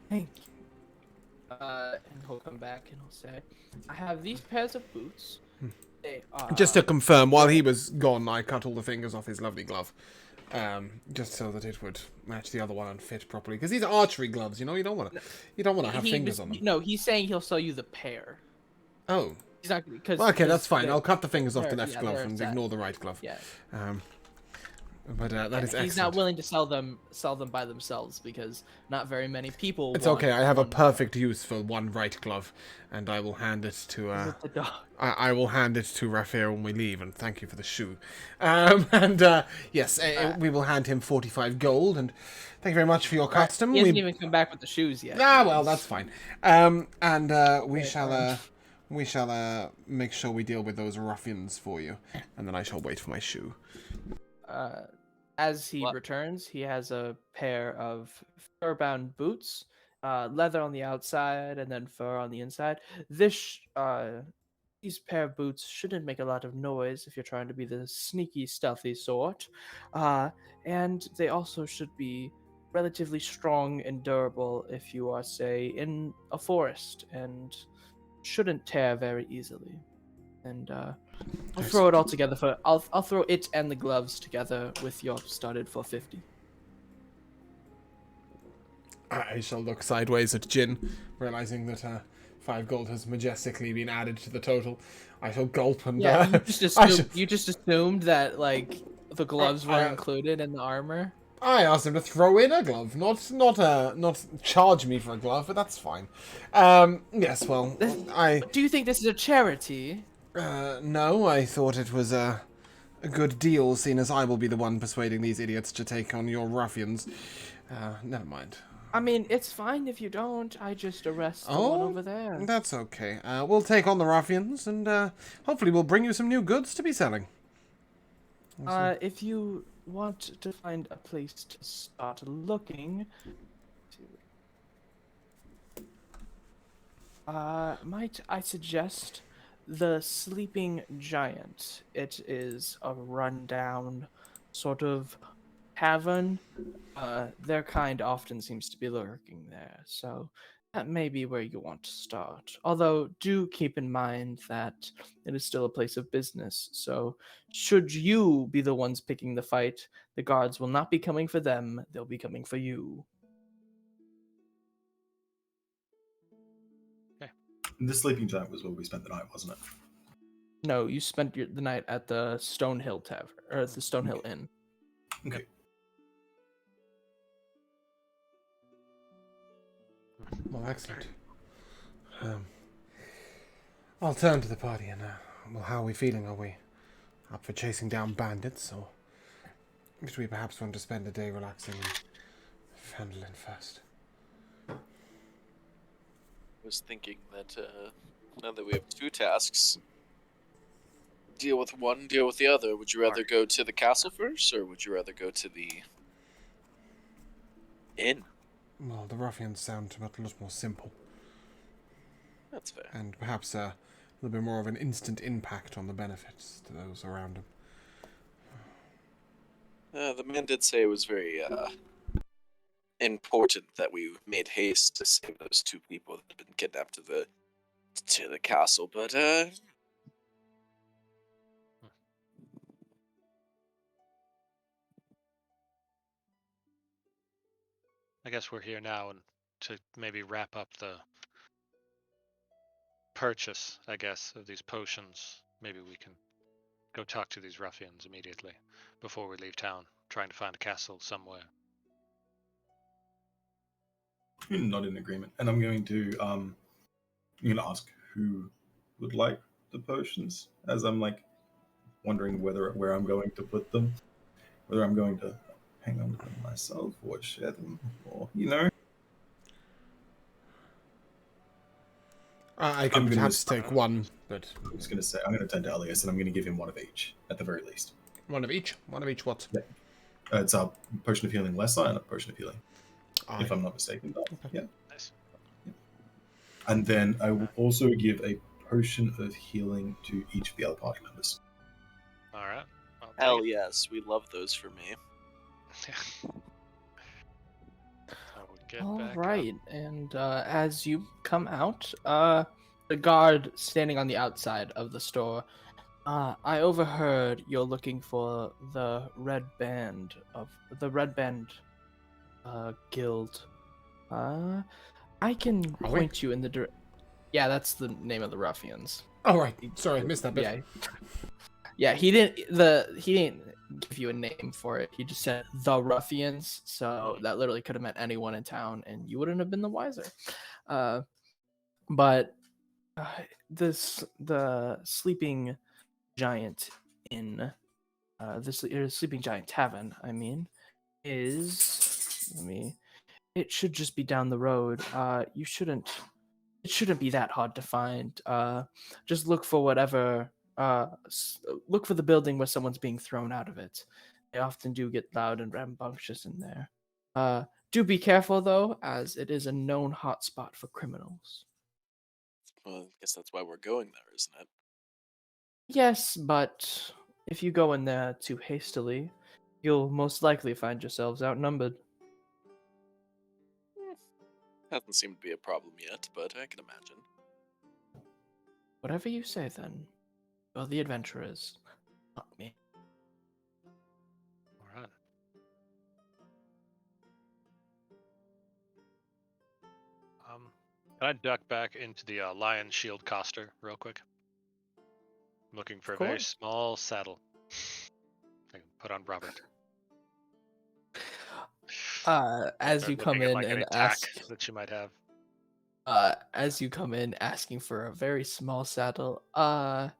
Thank you. And he'll come back and he'll say, I have these pairs of boots. They are... Just to confirm, while he was gone, I cut all the fingers off his lovely glove. Just so that it would match the other one and fit properly. Because these are archery gloves, you know. You don't want to have fingers on them. No, he's saying he'll sell you the pair. Oh, He's not because. well, okay, that's fine. I'll cut the fingers off the they're- left yeah, glove they're and upset. ignore the right glove. Yeah. But that is excellent. He's not willing to sell them by themselves because not very many people. It's want okay. I have a one. perfect use for one right glove, and I will hand it to. Is it the dog? I will hand it to Raphael when we leave, and thank you for the shoe. Yes, we will hand him 45 gold, and thank you very much for your custom. He hasn't even come back with the shoes yet. Ah, well, that's fine. We shall make sure we deal with those ruffians for you, and then I shall wait for my shoe. As he What? returns, he has a pair of fur-bound boots, leather on the outside and then fur on the inside. These pair of boots shouldn't make a lot of noise if you're trying to be the sneaky, stealthy sort, and they also should be relatively strong and durable if you are, say, in a forest and shouldn't tear very easily. And I'll throw it all together for. I'll throw it and the gloves together with your started for 50. I shall look sideways at Jin, realizing that 5 gold has majestically been added to the total. I shall gulp and Yeah, you just assumed that like the gloves were I- included in the armor. I asked him to throw in a glove, not charge me for a glove, but that's fine. Yes, well, Do you think this is a charity? no, I thought it was a good deal, seeing as I will be the one persuading these idiots to take on your ruffians. Never mind. I mean, it's fine if you don't. I just arrest the one over there. That's okay. We'll take on the ruffians, and hopefully we'll bring you some new goods to be selling. If you want to find a place to start looking, might I suggest the Sleeping Giant? It is a rundown sort of cavern. Their kind often seems to be lurking there, so that may be where you want to start. Although, do keep in mind that it is still a place of business, so should you be the ones picking the fight, the guards will not be coming for them, they'll be coming for you. The sleeping giant was where we spent the night, wasn't it? No, you spent the night at the Stonehill Tavern, or the Stonehill Inn. Okay. Well, excellent. I'll turn to the party and, well, how are we feeling? Are we up for chasing down bandits, or But we perhaps want to spend a day relaxing in Phandelver first. I was thinking that now that we have two tasks, deal with one, deal with the other. Would you rather go to the castle first, or would you rather go to the inn? Well, the ruffians sound a lot more simple. That's fair. And perhaps a little bit more of an instant impact on the benefits to those around him. The man did say it was very important that we made haste to save those two people that had been kidnapped to the castle, but I guess we're here now and to maybe wrap up the purchase, I guess, of these potions. Maybe we can go talk to these ruffians immediately before we leave town, trying to find a castle somewhere. Not in agreement. And I'm going to ask who would like the potions, as I'm like wondering where I'm going to put them, whether I'm going to hang on to them myself or share them, or I can perhaps take one, but I'm just going to say I'm going to turn to Elios and I'm going to give him one of each at the very least. one of each. One of each. What? Yeah. It's a potion of healing lesser and a potion of healing, if I'm not mistaken. Okay. Yeah. Nice. Yeah. And then I will also give a potion of healing to each of the other party members. All right. hell yes, we love those for me. All right, and as you come out, the guard standing on the outside of the store, I overheard you're looking for the Red Band Guild. I can Are we? point you in the Yeah, that's the name of the ruffians. Oh right, sorry, I missed that bit. Yeah. Yeah, he didn't give you a name for it. He just said the ruffians, so that literally could have meant anyone in town, and you wouldn't have been the wiser. But the Sleeping Giant Inn, the Sleeping Giant Tavern, I mean, it should just be down the road. It shouldn't be that hard to find. Just look for whatever. Look for the building where someone's being thrown out of it. They often do get loud and rambunctious in there. Do be careful though, as it is a known hotspot for criminals. Well, I guess that's why we're going there, isn't it? Yes, but if you go in there too hastily, you'll most likely find yourselves outnumbered. Hasn't seemed to be a problem yet, but I can imagine. Whatever you say then. Well, the adventurers, not me. All right. Can I duck back into the lion shield coster real quick? I'm looking for a very small saddle. I can put on Robert. As you come in like and any ask tack that you might have. as you come in asking for a very small saddle, I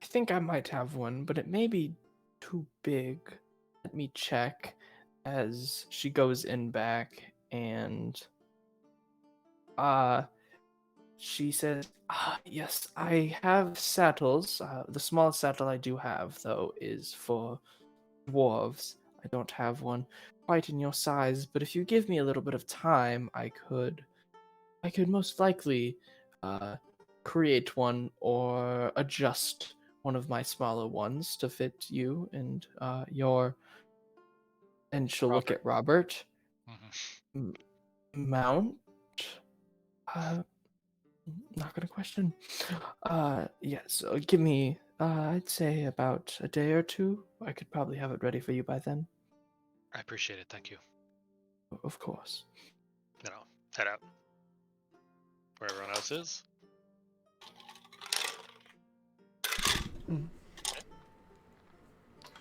think I might have one, but it may be too big. Let me check. As she goes in back and she says, yes, I have saddles. The smallest saddle I do have though is for dwarves. I don't have one quite in your size, but if you give me a little bit of time, I could most likely create one or adjust one of my smaller ones to fit you and your. And she'll look at Robert. Mm-hmm. Mount. Not gonna question. Yes. Give me. I'd say about a day or two. I could probably have it ready for you by then. I appreciate it. Thank you. Of course. Then I'll head out where everyone else is.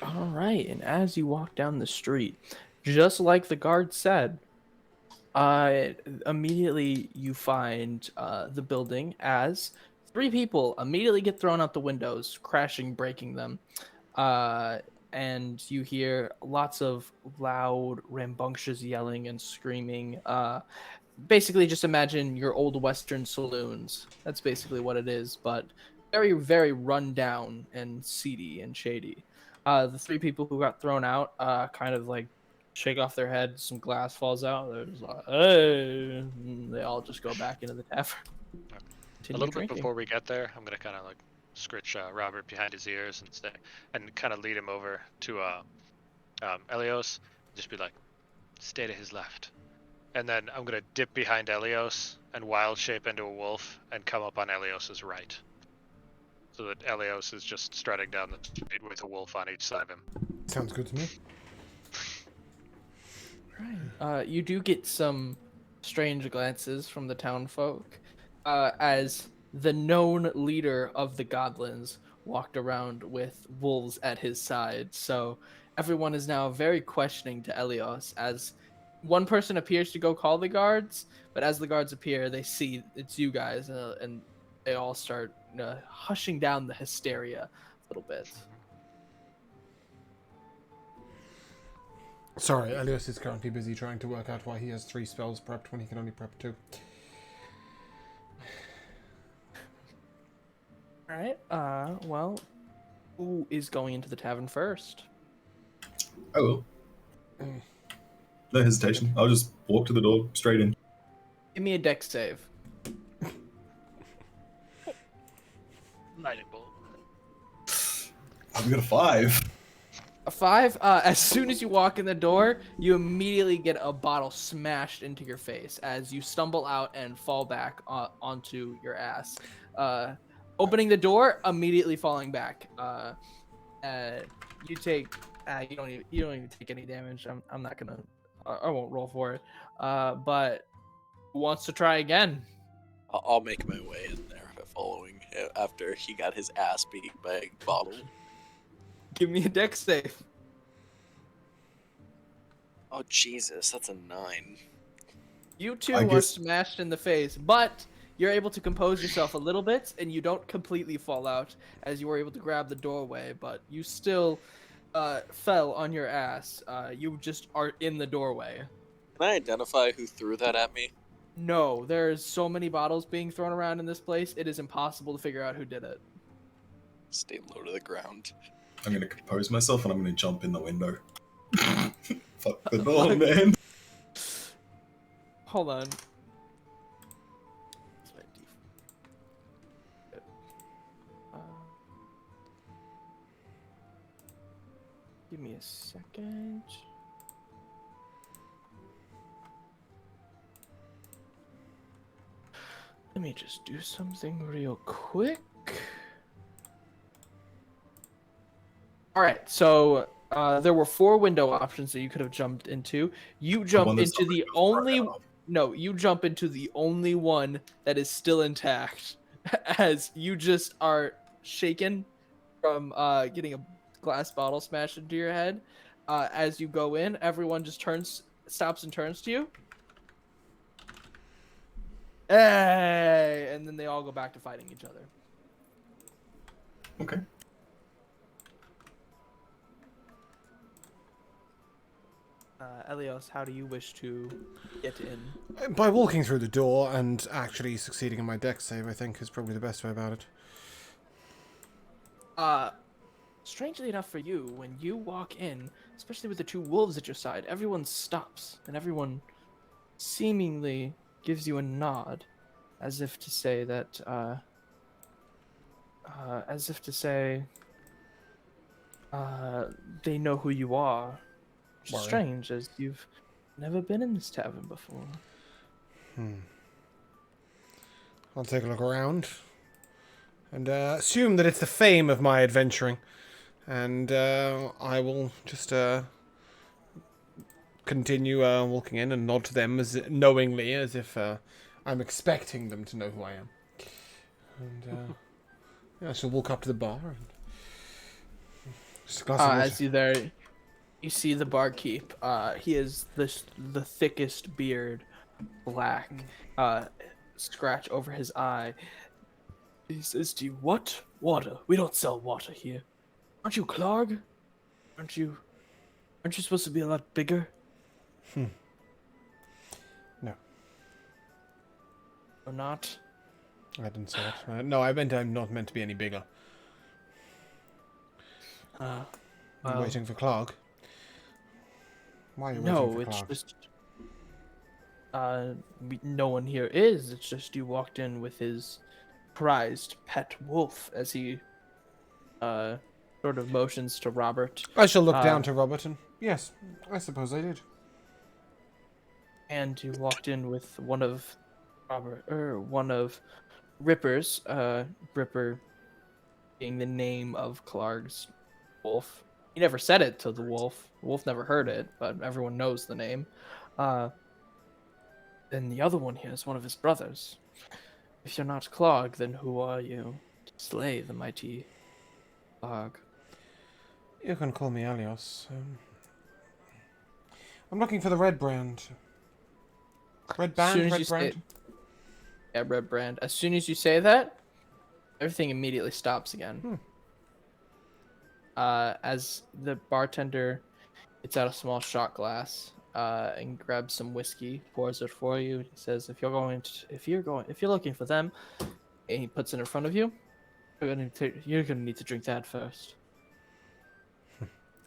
All right, and as you walk down the street, just like the guard said, immediately you find the building as three people immediately get thrown out the windows, crashing, breaking them. And you hear lots of loud, rambunctious yelling and screaming. Basically, just imagine your old Western saloons. That's basically what it is, but very, very run down and seedy and shady. The three people who got thrown out kind of like shake off their head. Some glass falls out. They're just like, hey. And they all just go back into the tavern. A Continue little bit drinking. before we get there, I'm gonna kind of like scritch Robert behind his ears and say, and kind of lead him over to Elios. Just be like, stay to his left. And then I'm gonna dip behind Elios and wild shape into a wolf and come up on Elios's right. So that Elios is just strutting down the street with a wolf on each side of him. Sounds good to me. Right. You do get some strange glances from the town folk as the known leader of the goblins walked around with wolves at his side. So everyone is now very questioning to Elios as one person appears to go call the guards, but as the guards appear, they see it's you guys, and they all start hushing down the hysteria a little bit. Sorry, Elios is currently busy trying to work out why he has 3 spells prepped when he can only prep 2. All right. Well, who is going into the tavern first? I will. No hesitation. I'll just walk to the door straight in. Give me a dex save. Lightning bolt. I've got a 5. A 5. As soon as you walk in the door, you immediately get a bottle smashed into your face as you stumble out and fall back onto your ass. Opening the door, immediately falling back. You take. You don't even take any damage. I'm not gonna. I won't roll for it. But who wants to try again? I'll make my way in there following after he got his ass beat by a bottle. Give me a dex save. Oh Jesus, that's a 9. You two I are guess- smashed in the face, but you're able to compose yourself a little bit, and you don't completely fall out as you were able to grab the doorway, but you still fell on your ass. You just are in the doorway. Can I identify who threw that at me? No, there's so many bottles being thrown around in this place, it is impossible to figure out who did it. Stay low to the ground. I'm gonna compose myself and I'm gonna jump in the window. Fuck the door, man. Hold on. Give me a second. Let me just do something real quick. All right, so there were 4 window options that you could have jumped into. You one jump that's into the already only broken off. no, you jump into the only one that is still intact, as you just are shaken from getting a glass bottle smashed into your head. As you go in, everyone just stops and turns to you. Hey! And then they all go back to fighting each other. Okay. Elios, how do you wish to get in? By walking through the door and actually succeeding in my dex save, I think, is probably the best way about it. Strangely enough for you, when you walk in, especially with the 2 wolves at your side, everyone stops and everyone seemingly gives you a nod, as if to say that, they know who you are. Which is Worry. strange, as you've never been in this tavern before. I'll take a look around and assume that it's the fame of my adventuring, and I will just continue walking in and nod to them as knowingly as if I'm expecting them to know who I am. And yeah, so walk up to the bar and just a glass of water. As you there, you see the barkeep. He is the thickest beard, black, scratch over his eye. He says to you, "What? Water? We don't sell water here." Aren't you Clark? Aren't you supposed to be a lot bigger? No, Or not? I didn't say it. No, I meant I'm not meant to be any bigger. Uh, I'm well, waiting for Clark. Why are you waiting no, for it's Clark? just no one here is. It's just you walked in with his prized pet wolf as he sort of motions to Robert. I shall look Uh, down to Robert and yes, I suppose I did. And you walked in with one of Ripper's, Ripper being the name of Clark's wolf. He never said it to the wolf. The wolf never heard it, but everyone knows the name. Then the other one here is one of his brothers. If you're not Clark, then who are you? To slay the mighty Clark. You can call me Elios. I'm looking for the red brand. Red band? Red brand? Yeah, red brand. As soon as you say that, everything immediately stops again. As the bartender gets out a small shot glass and grabs some whiskey, pours it for you. He says, "If you're looking for them," and he puts it in front of you, you're gonna need to drink that first.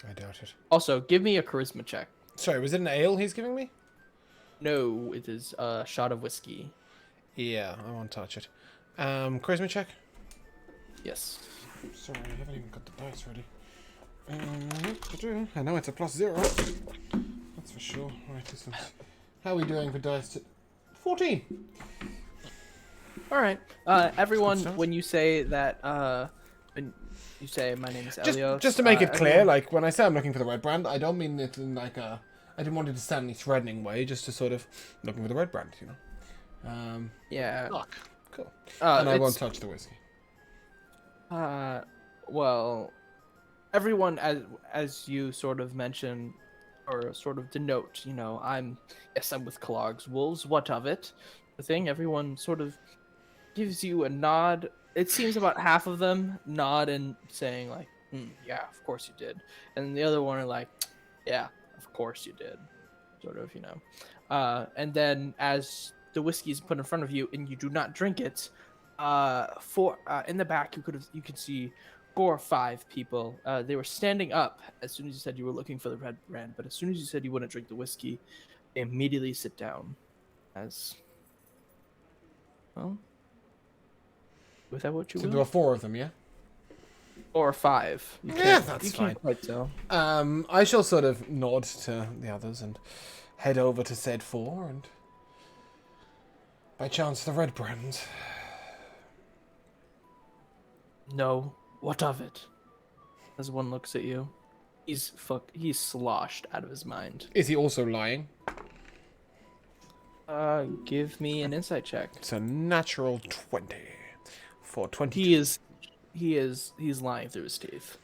I doubt it. Also, give me a charisma check. Sorry, was it an ale he's giving me? No, it is a shot of whiskey. Yeah, I won't touch it. Charisma check? Yes. Sorry, I haven't even got the dice ready. I know it's a +0. That's for sure. Right, this one's... How are we doing for dice? 14! All right. Everyone, stuff. when you say that, when you say my name is Elios, Just to make it clear, everyone- like, when I say I'm looking for the red brand, I don't mean it in, like, a... I didn't want it to sound in a threatening way, just to sort of... Looking for the red brand, you know? yeah. Fuck. Cool. And I it's- won't touch the whiskey. Well, everyone, as you sort of mention, or sort of denote, you know, I'm with Clark's wolves. What of it? The thing. Everyone sort of gives you a nod. It seems about half of them nod and saying like, "Yeah, of course you did," and the other one are like, "Yeah, of course you did," sort of, you know. And then as the whiskey is put in front of you and you do not drink it, in the back you could see 4 or 5 people. They were standing up as soon as you said you were looking for the red brand, but as soon as you said you wouldn't drink the whiskey, they immediately sit down. As well, was that what you So will? there were 4 of them, yeah? 4 or 5. You Yeah, can't, that's you fine. can't quite tell. I shall sort of nod to the others and head over to said 4 and... By chance, the red brand. No, what of it? As one looks at you, he's sloshed out of his mind. Is he also lying? Give me an insight check. It's a natural 20 for 20. He's lying through his teeth.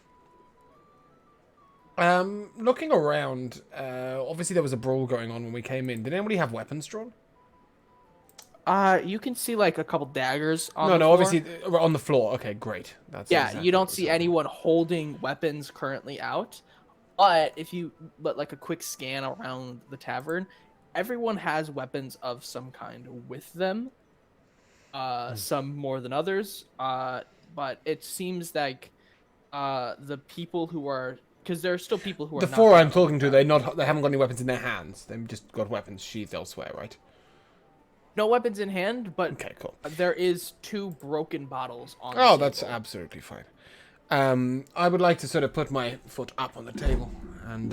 Looking around, obviously there was a brawl going on when we came in. Did anybody have weapons drawn? You can see like a couple daggers on No, the no, floor. obviously on the floor. Okay, great. That's Yeah, exactly you don't what was see happening. anyone holding weapons currently out. But like a quick scan around the tavern, everyone has weapons of some kind with them. Some more than others. But it seems like the people who are, because there are still people who are The not 4 I'm down. talking to, they haven't got any weapons in their hands. They've just got weapons sheathed elsewhere, right? No weapons in hand, but Okay, cool. there is 2 broken bottles on the Oh, table. that's absolutely fine. I would like to sort of put my foot up on the table and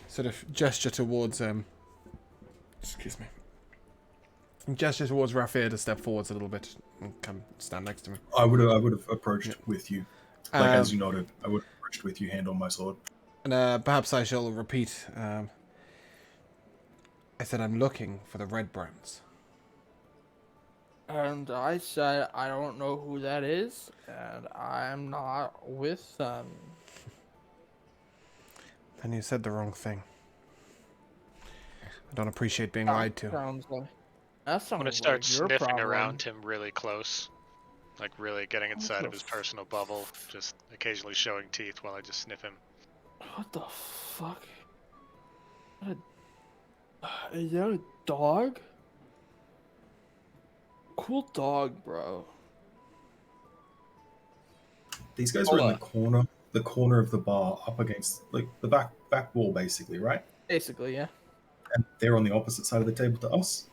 sort of gesture towards excuse me. Gesture towards Rafir to step forwards a little bit and come stand next to me. I would have approached with you, like as you nodded. I would have approached with you, hand on my sword. And perhaps I shall repeat. I said I'm looking for the red brands. And I said, I don't know who that is, and I'm not with them. Then you said the wrong thing. I don't appreciate being lied to. That I'm sounds gonna like start your sniffing problem. around him really close. like really getting inside of his f- personal bubble, just occasionally showing teeth while I just sniff him. What the fuck? Is that a dog? Cool dog, bro. These guys were Hold in on. the corner of the bar, up against like the back wall, basically, right? Basically, yeah. And they're on the opposite side of the table to us.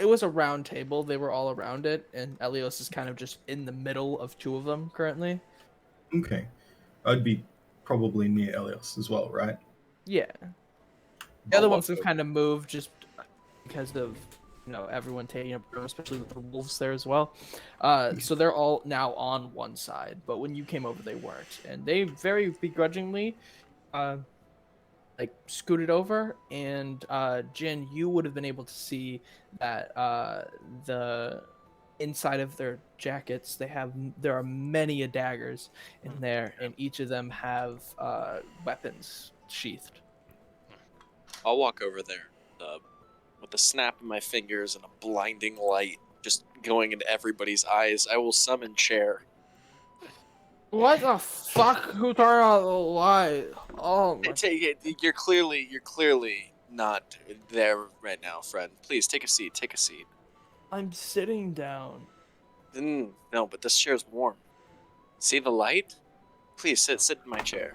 It was a round table. They were all around it, and Elios is kind of just in the middle of two of them currently. Okay, I'd be probably near Elios as well, right? Yeah. The I'll other walk ones have kind of moved just because of everyone taking up room, especially with the wolves there as well. So they're all now on one side, but when you came over, they weren't, and they very begrudgingly, like scooted over. And Jin, you would have been able to see that the inside of their jackets there are many daggers in there, and each of them have weapons sheathed. I'll walk over there with a snap of my fingers and a blinding light just going into everybody's eyes. I will summon Chair. What the fuck? Who turned on the light? Oh my! Take it. You're clearly not there right now, friend. Please take a seat. Take a seat. I'm sitting down. No, but this chair's warm. See the light? Please sit in my chair.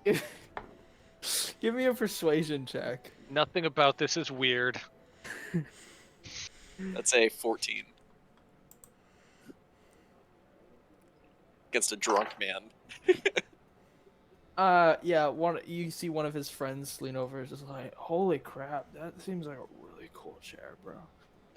Give me a persuasion check. Nothing about this is weird. That's a 14 against a drunk man. Yeah, you see one of his friends lean over, is just like, "Holy crap, that seems like a really cool chair, bro."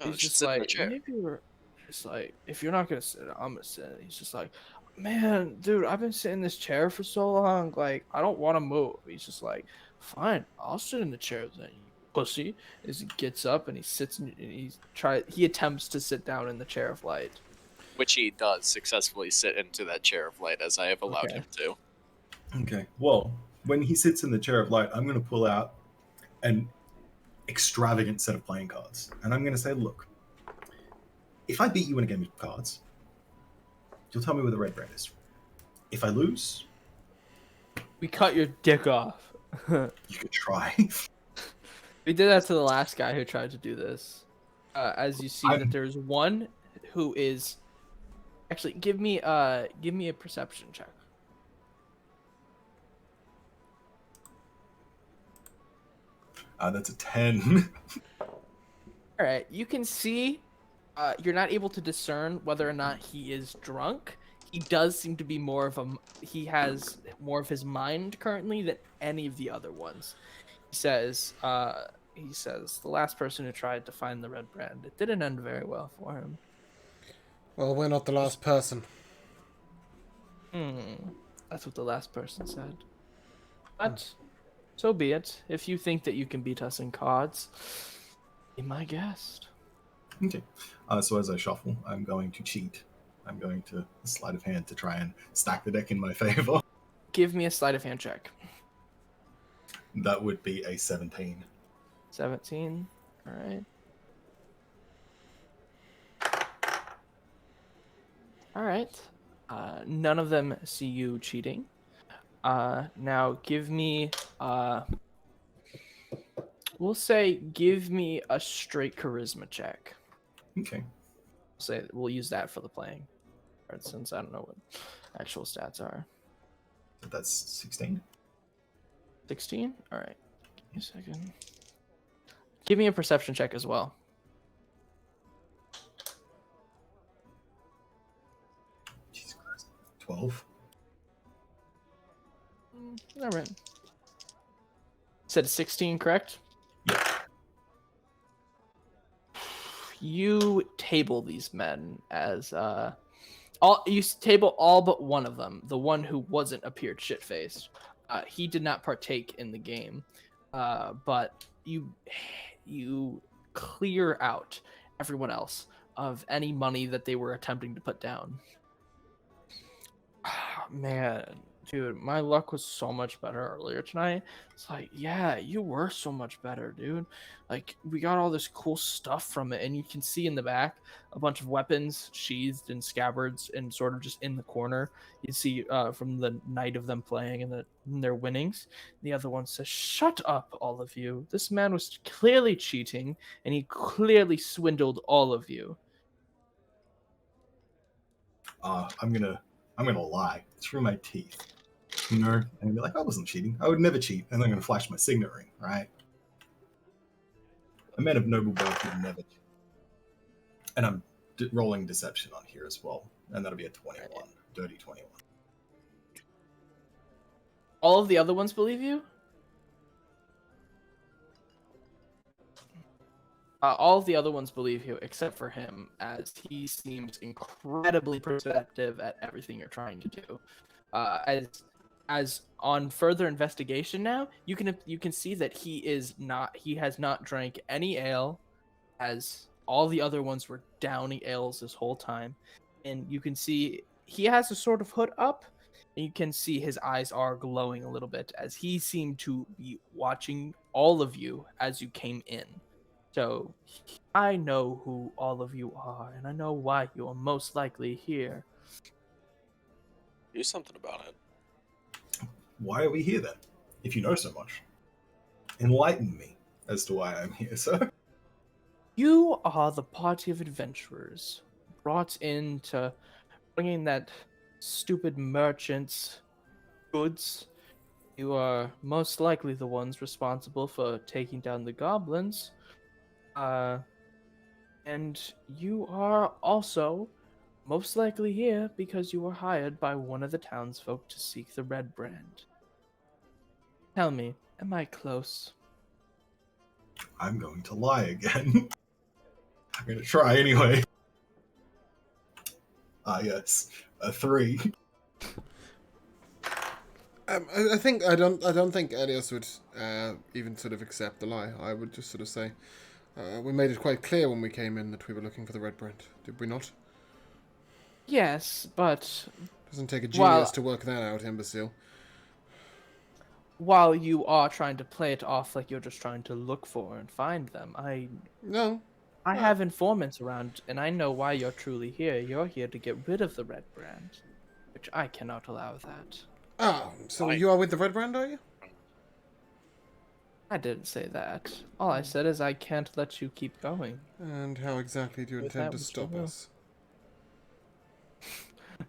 Oh, He's just just sit in the like, chair. maybe we're just like, if you're not gonna sit, I'm gonna sit. He's just like, man, dude, I've been sitting in this chair for so long, like, I don't want to move. He's just like, fine, I'll sit in the chair then, you pussy. As he gets up and he sits and he attempts to sit down in the chair of light. Which he does successfully sit into that chair of light as I have allowed Okay. him to. Okay. Well, when he sits in the chair of light, I'm going to pull out an extravagant set of playing cards, and I'm going to say, "Look, if I beat you in a game of cards, you'll tell me where the red brand is. If I lose, We cut your dick off. you could try." We did that to the last guy who tried to do this. As you see that there's one who is actually give me a perception check. That's a 10. All right, you can see you're not able to discern whether or not he is drunk. He does seem to be he has more of his mind currently than any of the other ones. He says the last person who tried to find the red brand, it didn't end very well for him. Well, we're not the last person. That's what the last person said. But so be it. If you think that you can beat us in cards, be my guest. Okay. So as I shuffle, I'm going to cheat. I'm going to sleight of hand to try and stack the deck in my favor. Give me a sleight of hand check. That would be a 17. 17. All right. All right. None of them see you cheating. Now give me we'll say give me a straight charisma check. Okay. We'll use that for the playing card since I don't know what actual stats are. That's 16. 16? All right. Give me a second. Give me a perception check as well. Jesus Christ. 12. All right. Said 16, correct? Yeah. You table these men as you table all but one of them, the one who wasn't appeared shit-faced. He did not partake in the game, but you clear out everyone else of any money that they were attempting to put down. Man, Dude, my luck was so much better earlier tonight. It's like, yeah, you were so much better, dude. Like, we got all this cool stuff from it, and you can see in the back a bunch of weapons sheathed in scabbards and sort of just in the corner. You see from the night of them playing and their winnings. The other one says, "Shut up, all of you. This man was clearly cheating, and he clearly swindled all of you." I'm gonna lie through my teeth. You know, and be like, I wasn't cheating. I would never cheat. And I'm gonna flash my signet ring, right? A man of noble birth would never cheat. And I'm rolling deception on here as well, and that'll be a 21, dirty 21. All of the other ones believe you? All of the other ones believe you, except for him, as he seems incredibly perceptive at everything you're trying to do. As on further investigation now, you can see that he has not drank any ale, as all the other ones were downing ales this whole time, and you can see he has a sort of hood up, and you can see his eyes are glowing a little bit as he seemed to be watching all of you as you came in. So, I know who all of you are, and I know why you are most likely here. Do something about it. Why are we here then? If you know so much, enlighten me as to why I'm here, sir. You are the party of adventurers brought in to bringing that stupid merchant's goods. You are most likely the ones responsible for taking down the goblins. And you are also most likely here because you were hired by one of the townsfolk to seek the red brand. Tell me, am I close? I'm going to lie again. I'm going to try anyway. Yes, a 3. I don't think Elios would even sort of accept the lie. I would just sort of say, we made it quite clear when we came in that we were looking for the red brand, did we not? Yes, but Doesn't take a genius to work that out, imbecile. while you are trying to play it off like you're just trying to look for and find them, I have informants around, and I know why you're truly here. You're here to get rid of the red brand, which I cannot allow that. Oh, so you are with the red brand, are you? I didn't say that. All I said is I can't let you keep going. And how exactly do you With intend that, to Mr. stop Will. us?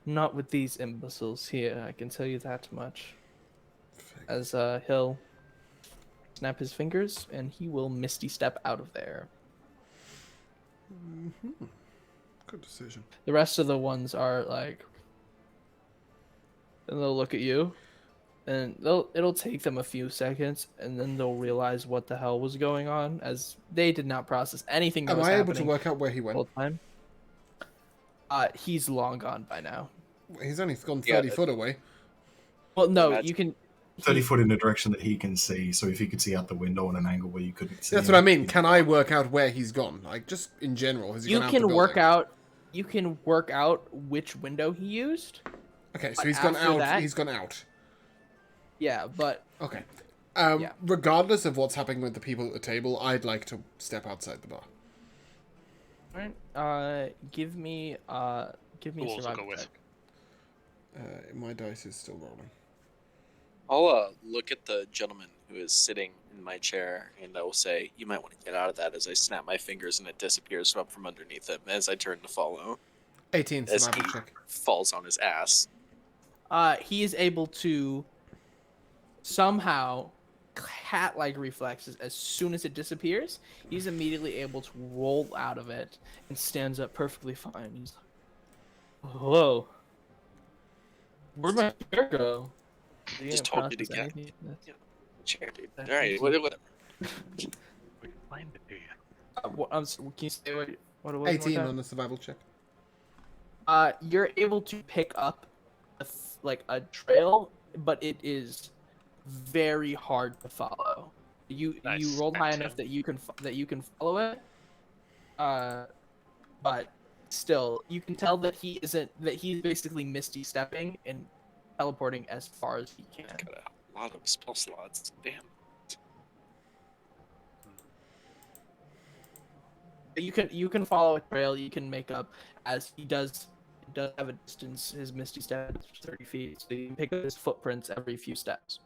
Not with these imbeciles here, I can tell you that much. Fake. As he'll snap his fingers, and he will misty step out of there. Mm-hmm. Good decision. The rest of the ones are like, and they'll look at you, and it'll take them a few seconds, and then they'll realize what the hell was going on, as they did not process anything that Am was I able happening to work out where he the went? whole time. He's long gone by now. He's only gone Yeah, 30 foot away. Well, no, Imagine- you can. 30 foot in a direction that he can see, so if he could see out the window on an angle where you couldn't see That's him, what I mean. Can I work out where he's gone? Like, just in general, has he You gone out the can work building? out. You can work out which window he used. Okay, so but he's gone after out. that- He's gone out. Yeah, but Okay. Yeah. Regardless of what's happening with the people at the table, I'd like to step outside the bar. alright. Give me a Who will survival go with? check. My dice is still rolling. I'll look at the gentleman who is sitting in my chair, and I will say, "You might want to get out of that." As I snap my fingers, and it disappears from underneath him. As I turn to follow, 18 as survival he check. falls on his ass. He is able to somehow cat-like reflexes. As soon as it disappears, he's immediately able to roll out of it and stands up perfectly fine. He's like, "Whoa, where'd my chair go?" He Just didn't told you to process get- anything. That's- Chair, dude. All That's right, easy. whatever. We explained it to you. Can you say what it was? one more 18 time? on the survival check. You're able to pick up a trail, but it is very hard to follow. You Nice. rolled high enough that you can follow it. But still, you can tell that he's basically misty stepping and teleporting as far as he can. Got a lot of spell slots. Damn. You can follow a trail. You can make up as he does. It does have a distance. His misty step is 30 feet, so you can pick up his footprints every few steps.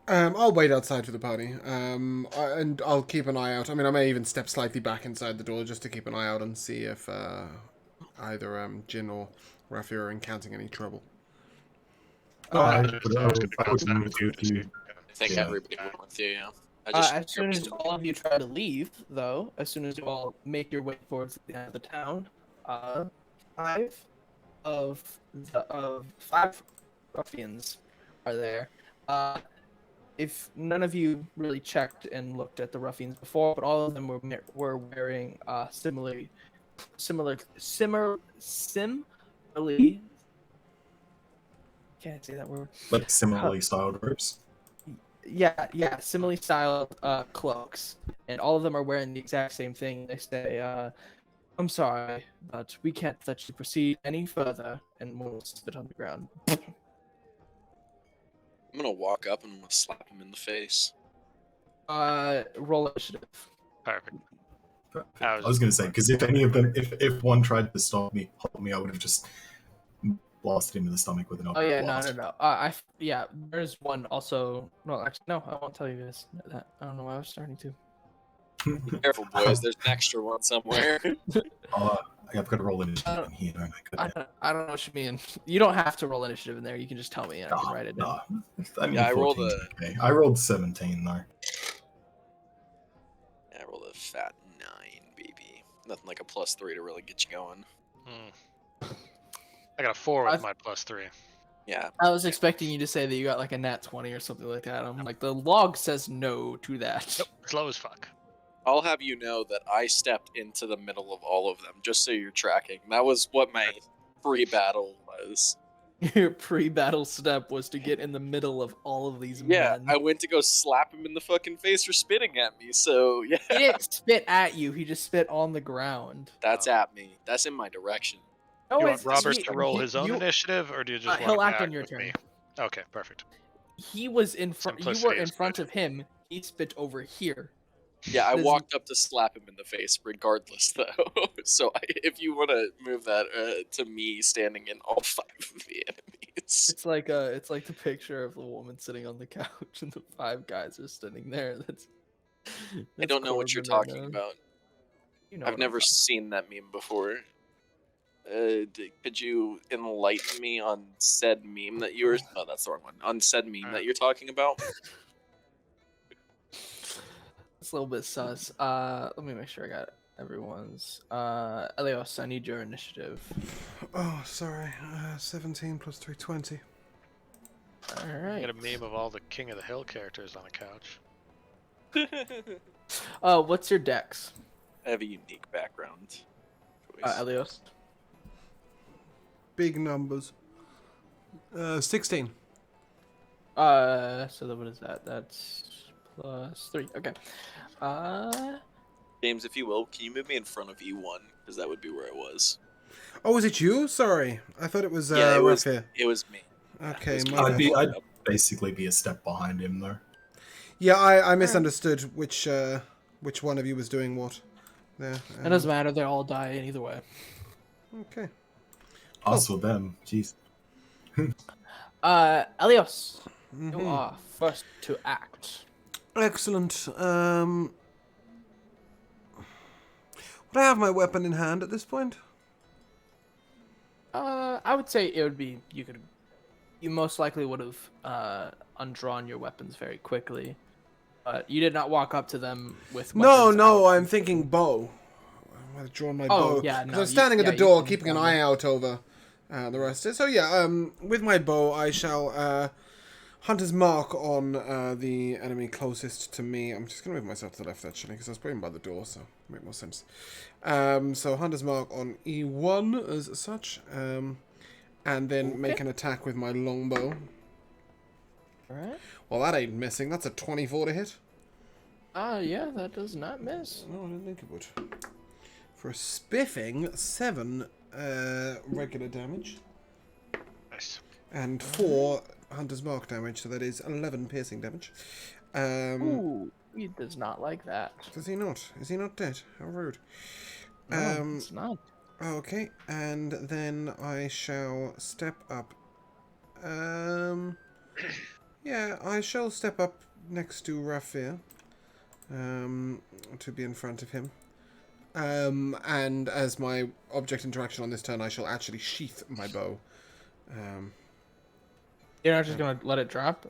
I'll wait outside for the party, and I'll keep an eye out. I mean, I may even step slightly back inside the door just to keep an eye out and see if either Jin or Rafi are encountering any trouble. I just- would I was gonna I would contact move with you with to see. you. I think Yeah. everybody went with you, yeah. As soon as all of you try to leave, though, as soon as you all make your way towards the end of the town, five ruffians are there. If none of you really checked and looked at the ruffians before, but all of them were wearing similarly. Can't say that word. Like similarly styled robes. Yeah, similarly styled cloaks, and all of them are wearing the exact same thing. They say, "I'm sorry, but we can't let you proceed any further," and one will spit on the ground. I'm gonna walk up and I'm gonna slap him in the face. Roll initiative. Perfect. I was going to say, because if any of them, if one tried to stop me, hold me, I would have just blasted him in the stomach with an Oh yeah, blast. no. There's one also. No, actually, no. I won't tell you guys that. I don't know why I was starting to. Be careful, boys. There's an extra one somewhere. I've got to roll initiative in here, don't I? I don't know what you mean. You don't have to roll initiative in there. You can just tell me and I can write it down. I mean, Yeah, I rolled 14's okay. I rolled 17 though. Yeah, I rolled a fat 9, baby. Nothing like a +3 to really get you going. I got a 4 with my +3. Yeah. I was expecting you to say that you got like a nat 20 or something like that. I'm like, the log says no to that. Nope, slow as fuck. I'll have you know that I stepped into the middle of all of them, just so you're tracking. That was what my pre-battle was. Your pre-battle step was to get in the middle of all of these Yeah, men. I went to go slap him in the fucking face for spitting at me, so yeah. He didn't spit at you. He just spit on the ground. That's at me. That's in my direction. No, Do you it's- want Robert he- to roll he- his own you- initiative, or do you just want he'll him to act on your with turn. me? Okay, perfect. He was in front. You were Simplicity in is front good. of him. He spit over here. Yeah, I This is- walked up to slap him in the face, regardless, though. So if you want to move that to me standing in all 5 of the enemies. It's like the picture of the woman sitting on the couch and the 5 guys are standing there. I don't know what you're Corbin talking right now. about. You know I've what I'm never seen that meme before. Could you enlighten me on said meme that you were... Oh, that's the wrong one. On said meme that you're talking about? It's a little bit sus. Let me make sure I got everyone's. Elios, I need your initiative. Oh, sorry. 17 plus 3, 20. All I right. got a meme of all the King of the Hill characters on a couch. What's your dex, I have a unique background. choice. Elios? Big numbers. 16. So what is that? That's +3. Okay. James, if you will, can you move me in front of E1? Because that would be where I was. Oh, was it you? Sorry. I thought it was Yeah, it was- Rafi. It was me. Okay, It was my me. bad. I'd basically be a step behind him though. Yeah, I misunderstood which one of you was doing what. There. It doesn't matter. They all die either way. Okay. Us or them, jeez. Elios, you Mhm. are first to act. Excellent. Would I have my weapon in hand at this point? I would say it would be you most likely would have undrawn your weapons very quickly, but you did not walk up to them with No, weapons no, out. I'm thinking bow. I've drawn my Oh, bow. yeah, 'Cause no, I'm standing you at the door, can keeping an draw eye them. out over the rest. So yeah, with my bow, I shall Hunter's Mark on the enemy closest to me. I'm just gonna move myself to the left actually, because I was putting by the door, so it make more sense. So Hunter's Mark on E1 as such, and then make an attack with my longbow. Alright. Well, that ain't missing. That's a 24 to hit. Yeah, that does not miss. No, I didn't think it would. for a spiffing 7 regular damage. Nice. And 4 Hunter's Mark damage, so that is 11 piercing damage. Ooh, he does not like that. Does he not? Is he not dead? How rude. No, it's not. Okay, and then I shall step up. Yeah, I shall step up next to Rafir, to be in front of him. And as my object interaction on this turn, I shall actually sheath my bow. You're not just gonna let it drop?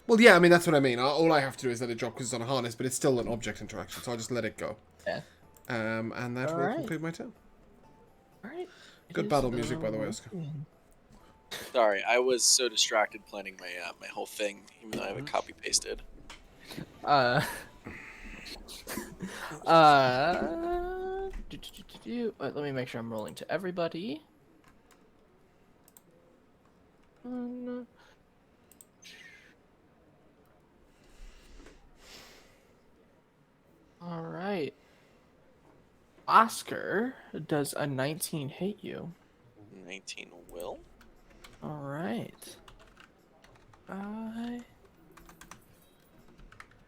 Well, yeah, I mean, that's what I mean. All I have to do is let it drop because it's on a harness, but it's still an object interaction, so I'll just let it go. Yeah. And that will conclude my turn. Alright. Good battle music, by the way, Oscar. Sorry, I was so distracted planning my whole thing, even though I have it copy pasted. Let me make sure I'm rolling to everybody. All right. Oscar, does a 19 hit you? 19 will. All right.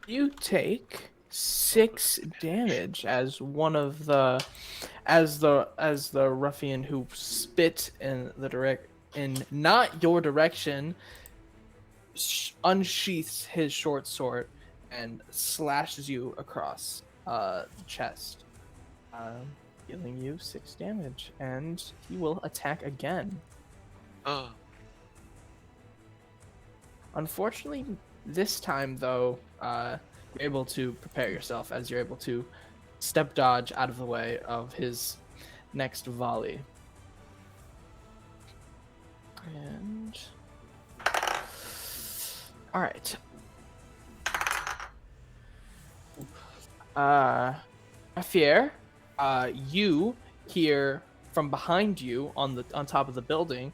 You take 6 damage as one of the ruffian who spit in not your direction unsheaths his short sword and slashes you across the chest, dealing you 6 damage, and he will attack again. Oh. Unfortunately, this time though, you're able to prepare yourself as you're able to step dodge out of the way of his next volley. And all right. Afir, you hear from behind you on top of the building.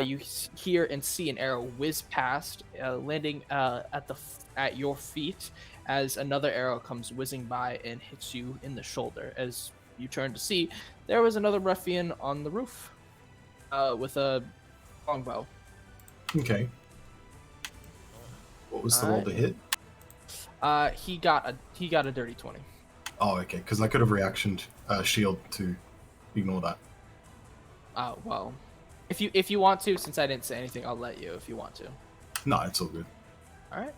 You hear and see an arrow whiz past, landing at your feet as another arrow comes whizzing by and hits you in the shoulder. As you turn to see, there was another ruffian on the roof with a longbow. Okay. What was the roll to hit? He got a dirty 20. Oh, okay. Because I could have reactioned shield to ignore that. Well, if you want to, since I didn't say anything, I'll let you if you want to. No, it's all good. All right.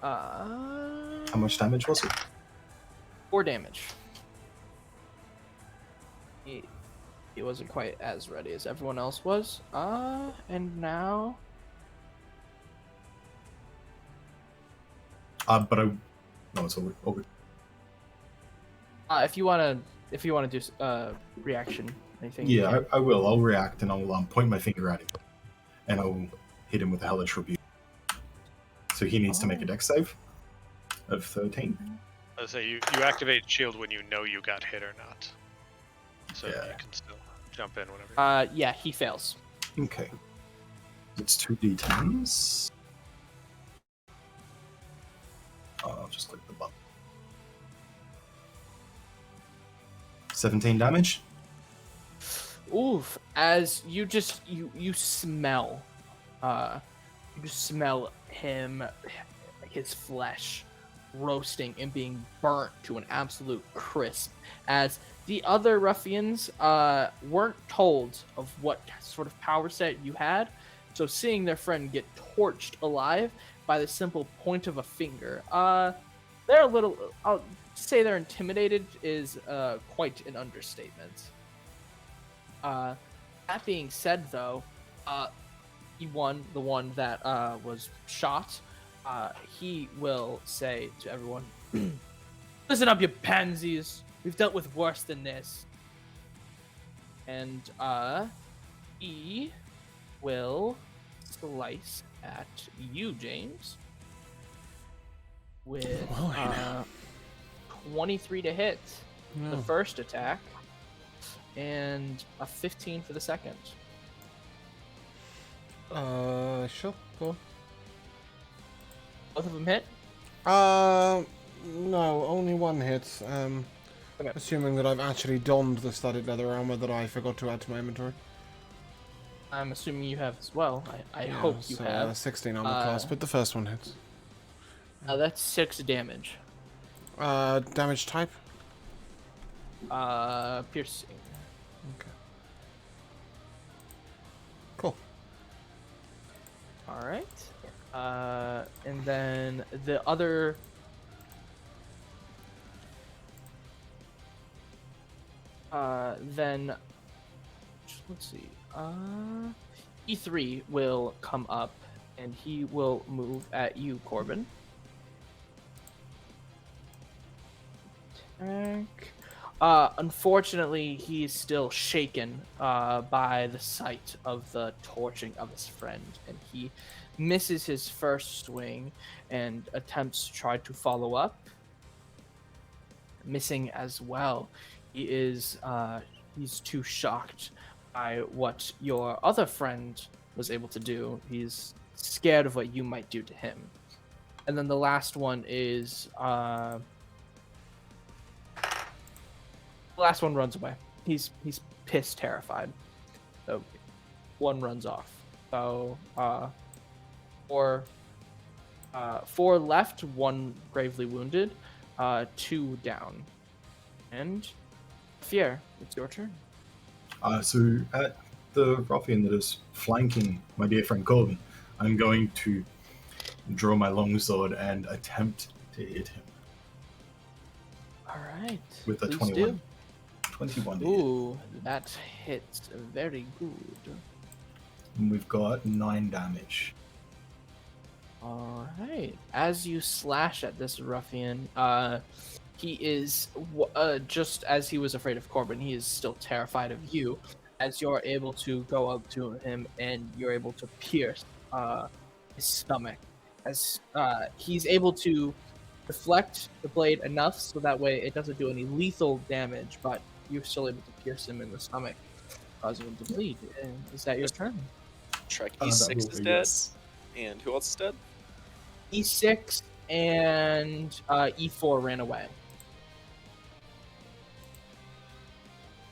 How much damage was it? 4 damage. He wasn't quite as ready as everyone else was. And now. But no, it's all good. All good. If you wanna do reaction, anything. Yeah, I will. I'll react and I'll point my finger at him, and I'll hit him with a hellish rebuke. So he needs to make a dex save of 13. Let's say you activate shield when you know you got hit or not, so Yeah. you can still jump in whenever. Yeah, he fails. Okay. It's 2d10s. I'll just click the button. 17 damage. Oof! As you smell, you just smell him, his flesh, roasting and being burnt to an absolute crisp. As the other ruffians weren't told of what sort of power set you had, so seeing their friend get torched alive by the simple point of a finger, they're a little. I'll say they're intimidated is quite an understatement. That being said, though, the one that was shot, he will say to everyone, "Listen up, you pansies. We've dealt with worse than this." And he will slice at you, James, with 23 to hit the first attack, and a 15 for the second. Sure, go Both of them hit? on. No, only one hit. Okay. Assuming that I've actually donned the studded leather armor that I forgot to add to my inventory. I'm assuming you have as well. I Yeah, hope you so, have. 16 armor class, but the first one hits. That's 6 damage. Damage type? Piercing. Okay. Cool. All right. And then the other. Then let's see. E3 will come up, and he will move at you, Corbin. Attack. Unfortunately, he's still shaken by the sight of the torching of his friend, and he misses his first swing and attempts to try to follow up. Missing as well. He is he's too shocked by what your other friend was able to do. He's scared of what you might do to him. And then the last one is the last one runs away. He's pissed, terrified. So one runs off. So four left, one gravely wounded, 2 down. And Fier, it's your turn. So at the ruffian that is flanking my dear friend Corbin, I'm going to draw my longsword and attempt to hit him All right. with a please 21. do. 21 to hit. Ooh, that hits very good. And we've got 9 damage. All right. As you slash at this ruffian, he is just as he was afraid of Corbin. He is still terrified of you. As you're able to go up to him and you're able to pierce his stomach, as he's able to deflect the blade enough so that way it doesn't do any lethal damage, but you're still able to pierce him in the stomach, causing him to bleed. And is that your turn? Trek That E6 will is be dead. yes. And who else is dead? E6 and E4 ran away.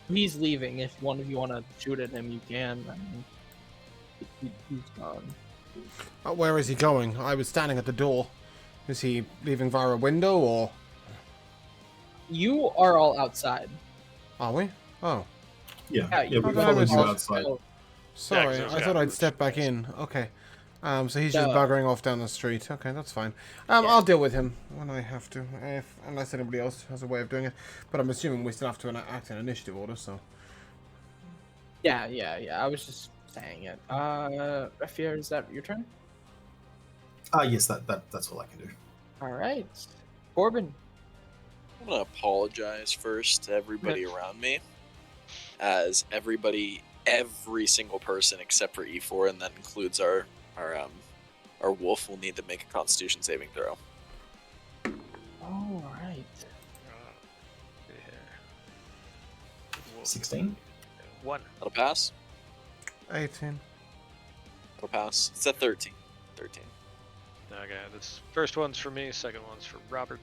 He's leaving. If one of you want to shoot at him, you can. I mean, he's gone. Where is he going? I was standing at the door. Is he leaving via a window, or...? You are all outside. Are we? Oh. Yeah, you we thought I followed was you off. outside. Sorry, those I thought I'd guys- step back in. Okay. So he's just No. buggering off down the street. Okay, that's fine. Yeah. I'll deal with him when I have to, unless anybody else has a way of doing it. But I'm assuming we still have to act in initiative order, so... Yeah. I was just saying it. Rafir, is that your turn? Yes, that's all I can do. All right. Corbin. I'm gonna apologize first to everybody around me, as every single person except for E4, and that includes our wolf, will need to make a Constitution saving throw. All right. 16? 1. That'll pass. 18. That'll pass. It's at 13. 13. Okay, this first one's for me, second one's for Robert.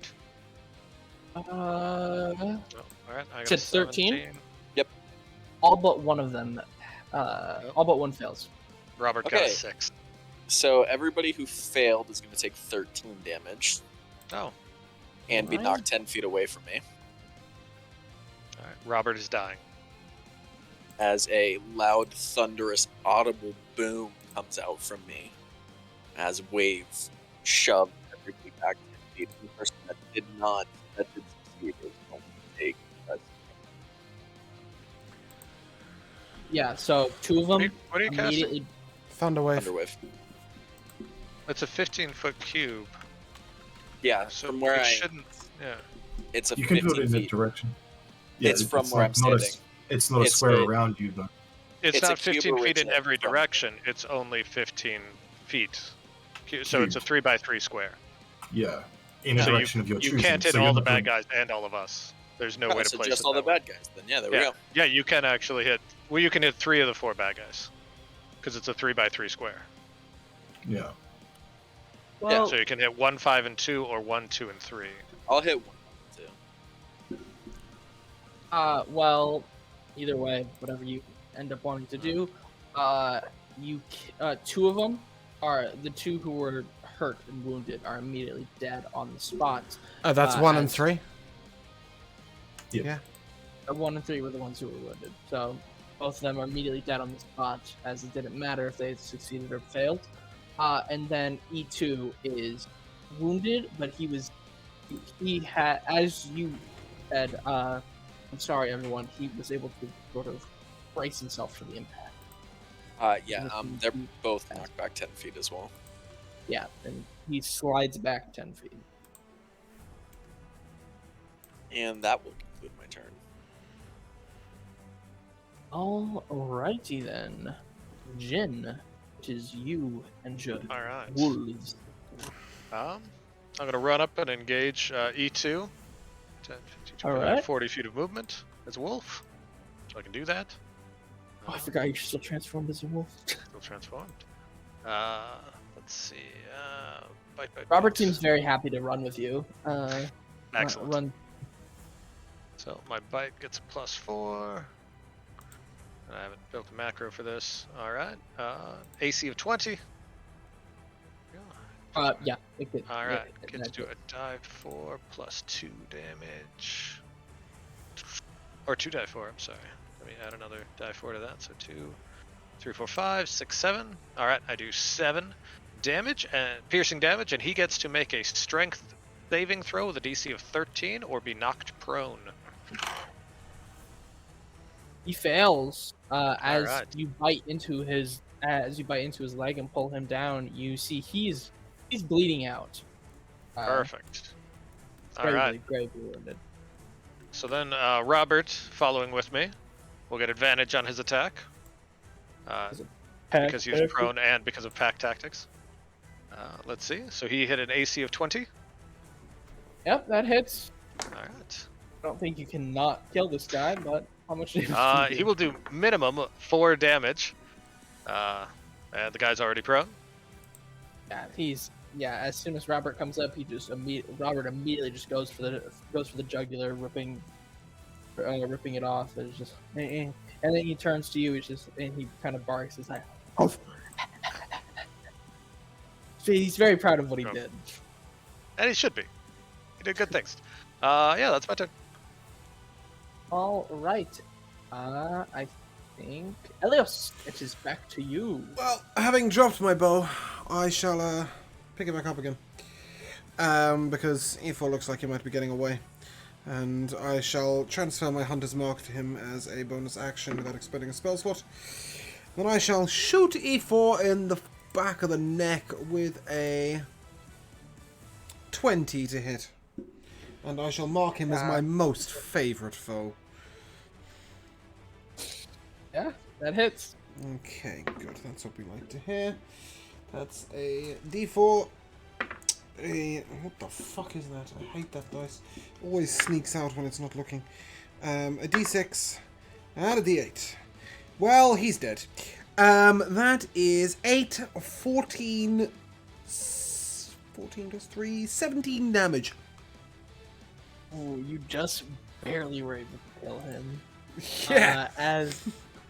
Uh, Oh, all right, I got Said a 13? 17. all but one of them. All but one fails. Robert got Okay. a 6. So everybody who failed is going to take 13 damage Oh, and be Alright. knocked 10 feet away from me, all right. Robert is dying. as a loud, thunderous, audible boom comes out from me, as waves shove everybody back 10 feet. The person that did succeed is going to take a Yeah, so 2 of them What are you casting? immediately. Thunderwave. Thunderwave. It's a 15-foot cube. Yeah, So from where it I shouldn't. Yeah. it's a You can 15 do it in a feet. direction. It's from where I'm not standing. It's not a It's square a- around you, though. It's It's a not cube 15 feet in originating every from- direction. It's only 15 feet. So it's a Cube. 3x3 square. Yeah, in a So direction of your You choosing. can't hit so all you're the not bad doing- guys and all of us. There's no Oh, way to so place just it all the that way. bad guys. Then yeah, there we Yeah. go. Yeah, you can actually hit. Well, you can hit 3 of the 4 bad guys, because it's a 3x3 square. Yeah. Well, So you can hit 1, 5, and 2, or 1, 2, and 3. I'll hit 1, 2. Well, either way, whatever you end up wanting to do, two of them are the two who were hurt and wounded are immediately dead on the spot. That's 1 and 3? Yep. Yeah. 1 and 3 were the ones who were wounded, so both of them are immediately dead on the spot, as it didn't matter if they succeeded or failed. And then E2 is wounded, but he had, as you said, I'm sorry everyone, he was able to sort of brace himself for the impact. They're both knocked back 10 feet as well. Yeah, and he slides back 10 feet. And that will conclude my turn. Alrighty then. Jin, it is you and your All right. wolves. I'm gonna run up and engage E2. 10, 15, All right. 40 feet of movement as a wolf. So I can do that. Oh, I forgot you're still transformed as a wolf. Still transformed. Let's see. Bite. Robert seems very happy to run with you. Excellent. Run. So my bite gets a +4. I haven't built a macro for this. All right. AC of 20. Yeah. It could, All right. it Get to do a die 4 +2 damage. Or 2 die 4, I'm sorry. Let me add another die 4 to that. So 2, 3, 4, 5, 6, 7. All right. I do 7 damage and piercing damage, and he gets to make a strength saving throw with a DC of 13 or be knocked prone. He fails. As right. you bite into his leg and pull him down, you see he's bleeding out. Perfect. All Gravely, right. gravely wounded. So then Robert, following with me, will get advantage on his attack. Because he was prone and because of pack tactics. Let's see. So he hit an AC of 20. Yep, that hits. All right. I don't think you can not kill this guy, but how much damage? He will do minimum 4 damage. And the guy's already prone. Yeah, as soon as Robert comes up, Robert immediately just goes for the jugular, ripping it off. It's just, and then he turns to you. And he kind of barks. He's like, oh. So he's very proud of what he did. And he should be. He did good things. Yeah, that's my turn. All right. I think Elios, it is back to you. Well, having dropped my bow, I shall pick it back up again. Because E4 looks like he might be getting away. And I shall transfer my Hunter's Mark to him as a bonus action without expending a spell slot. Then I shall shoot E4 in the back of the neck with a 20 to hit. And I shall mark him as my most favourite foe. Yeah, that hits. Okay, good. That's what we like to hear. That's a D4. What the fuck is that? I hate that dice. Always sneaks out when it's not looking. A D6 and a D8. Well, he's dead. That is 8, 14 plus 3, 17 damage. Oh, you just barely were able to kill him. Yeah.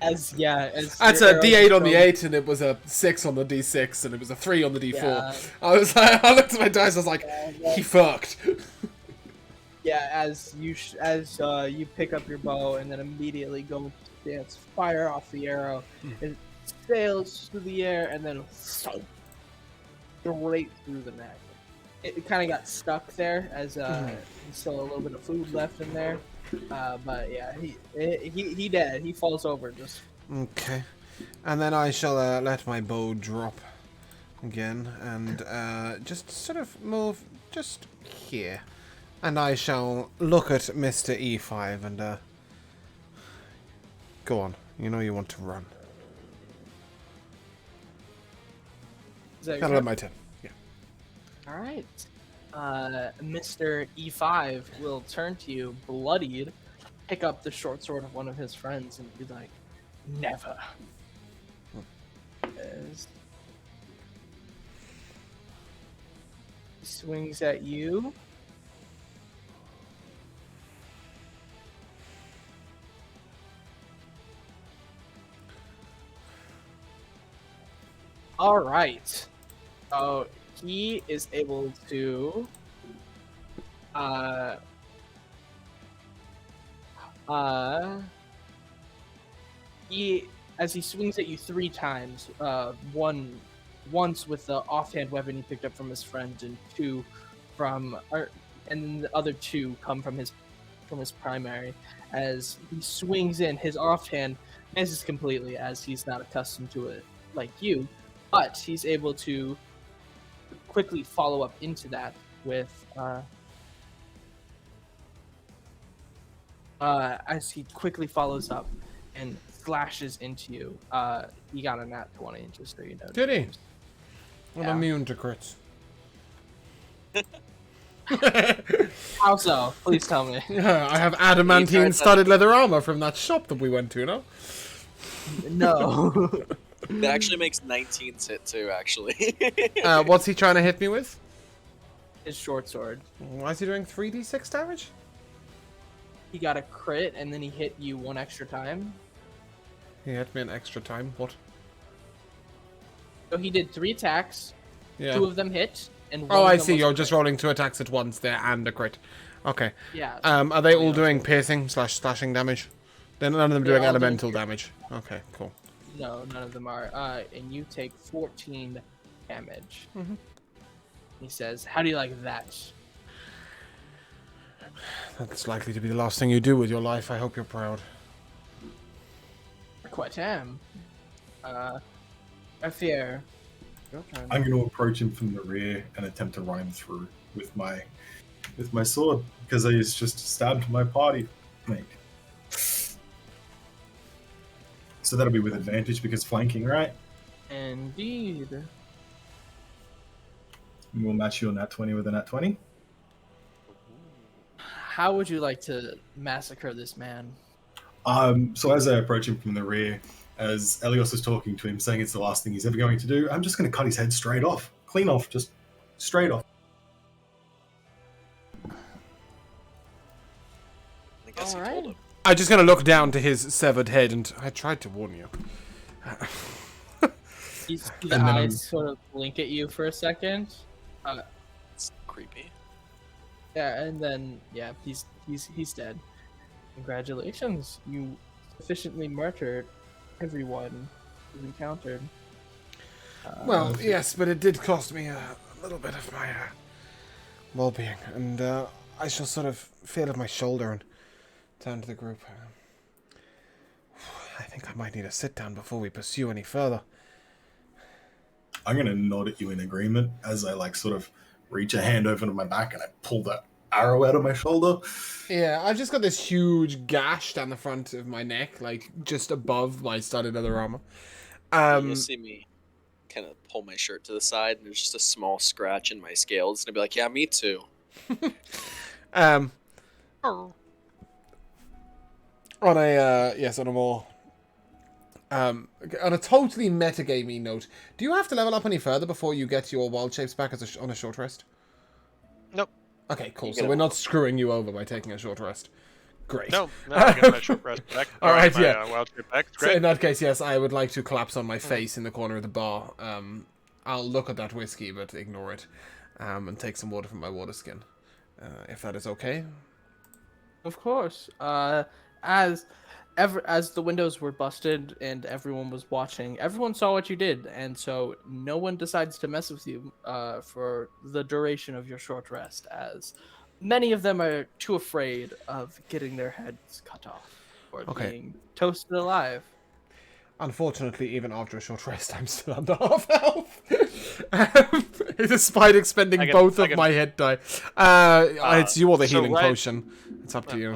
That's a D8 on the 8, and it was a 6 on the D6, and it was a 3 on the D4. Yeah. I was like, I looked at my dice, I was like, he fucked. Yeah, as you pick up your bow and then immediately go to fire off the arrow, it sails through the air and then straight through the neck. It kind of got stuck there as there's still a little bit of food left in there. But yeah, he dead. He falls over just. Okay, and then I shall let my bow drop again and just sort of move just here, and I shall look at Mr. E5 and go on. You know you want to run. That'll my turn. Yeah. All right. Mr. E5 will turn to you, bloodied, pick up the short sword of one of his friends, and be like, "Never." As he swings at you. All right. So he is able to. Uh. He, as he swings at you 3 times, once with the offhand weapon he picked up from his friend, and two from, and then the other 2 come from his primary. As he swings in, his offhand misses completely, as he's not accustomed to it like you, but he's able to quickly follow up into that with as he quickly follows up and slashes into you. He got a nat 20, just so you know. Did he? I'm Yeah. immune to crits. How so? Please tell me. Yeah, I have adamantine studded leather armor from that shop that we went to, no? No. That actually makes 19s hit too, actually. What's he trying to hit me with? His short sword. Why is he doing 3d6 damage? He got a crit, and then he hit you 1 extra time. He hit me an extra time. What? So he did 3 attacks. Yeah. 2 of them hit, and 1 Oh, of I them see. was a You're just crit. rolling 2 attacks at once there and a crit. Okay. Yeah. Are they all doing piercing / slashing damage? Then none of them They're doing all doing elemental damage. Okay, cool. No, none of them are. And you take 14 damage. Mhm. He says, "How do you like that?" That's likely to be the last thing you do with your life. I hope you're proud. I quite am. I fear. Your turn. I'm going to approach him from the rear and attempt to run him through with my sword, because he's just stabbed my party mate. So that'll be with advantage because flanking, right? Indeed. And we'll match your nat 20 with a nat 20. How would you like to massacre this man? So as I approach him from the rear, as Elios is talking to him, saying it's the last thing he's ever going to do, I'm just going to cut his head straight off. Clean off, just straight off. I guess All he told right. him. I'm just going to look down to his severed head, and I tried to warn you. You see the And then I'm- eyes sort of blink at you for a second. It's creepy. Yeah, and then he's dead. Congratulations, you sufficiently murdered everyone you encountered. Well, yes, but it did cost me a little bit of my well-being, and I shall sort of feel at my shoulder and turn to the group. I think I might need a sit-down before we pursue any further. I'm going to nod at you in agreement as I sort of reach a hand over to my back and I pull that arrow out of my shoulder. Yeah, I've just got this huge gash down the front of my neck, just above my studded leather armor. You'll see me kind of pull my shirt to the side, and there's just a small scratch in my scales. It's gonna be like, yeah, me too. On a more on a totally metagamey note, do you have to level up any further before you get your wild shapes back on a short rest? Nope. Okay, cool. You So get we're a- not screwing you over by taking a short rest. Great. No, I get my short rest back. All right, my, yeah. Wild shape back. It's So great. in that case, yes, I would like to collapse on my face in the corner of the bar. I'll look at that whiskey, but ignore it, and take some water from my water skin, if that is okay. Of course. As the windows were busted and everyone was watching, everyone saw what you did, and so no one decides to mess with you for the duration of your short rest, as many of them are too afraid of getting their heads cut off or Okay. being toasted alive. Unfortunately, even after a short rest, I'm still under half health. Despite expending I can- both I of can- my hit die. It's you or the so healing right- potion. It's up to you.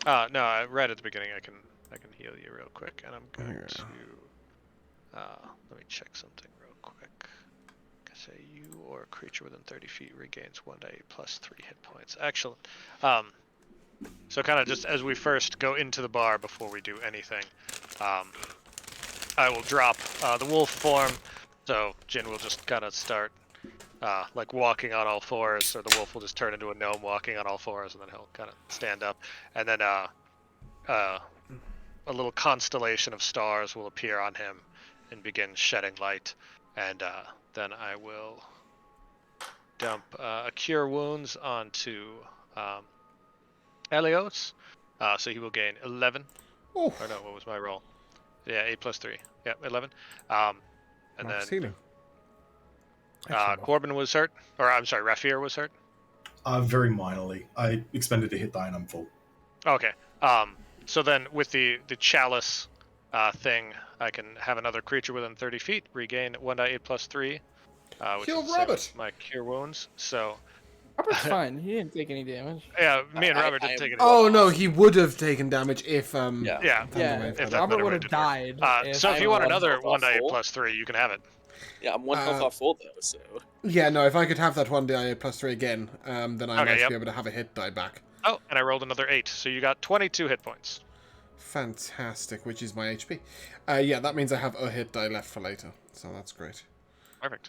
No, right at the beginning, I can heal you real quick, and I'm going Yeah. to let me check something real quick. Say you or a creature within 30 feet regains 1d8 plus 3 hit points. Excellent. So kind of just as we first go into the bar before we do anything, I will drop the wolf form. So Jin will just kind of start walking on all fours, or the wolf will just turn into a gnome walking on all fours, and then he'll kind of stand up, and then a little constellation of stars will appear on him and begin shedding light. and then I will dump a Cure Wounds onto Elios. So he will gain 11. Oh, Or no, what was my roll? Yeah, 8 plus 3. Yeah, 11. And max then healing. Excellent. Corbin was hurt. Or, I'm sorry, Rafir was hurt. Very minorly. I expended a hit die and I'm full. Okay. So then with the chalice thing, I can have another creature within 30 feet regain 1d8 plus 3, which Kill is the same Robert. as my Cure Wounds. So Robert's fine. He didn't take any damage. yeah, me and I- Robert I didn't am- take it. Oh no, he would have taken damage if Yeah. Yeah. Phandelver If had that it. Robert better would way have to do it. died. So if I'm you want one another health off 1d8 full. plus 3, you can have it. Yeah, I'm one health off full though, so Yeah, no, if I could have that 1d8 plus 3 again, then I Okay, might yep. be able to have a hit die back. Oh, and I rolled another 8, so you got 22 hit points. Fantastic, which is my HP. Yeah, that means I have a hit die left for later, so that's great. Perfect.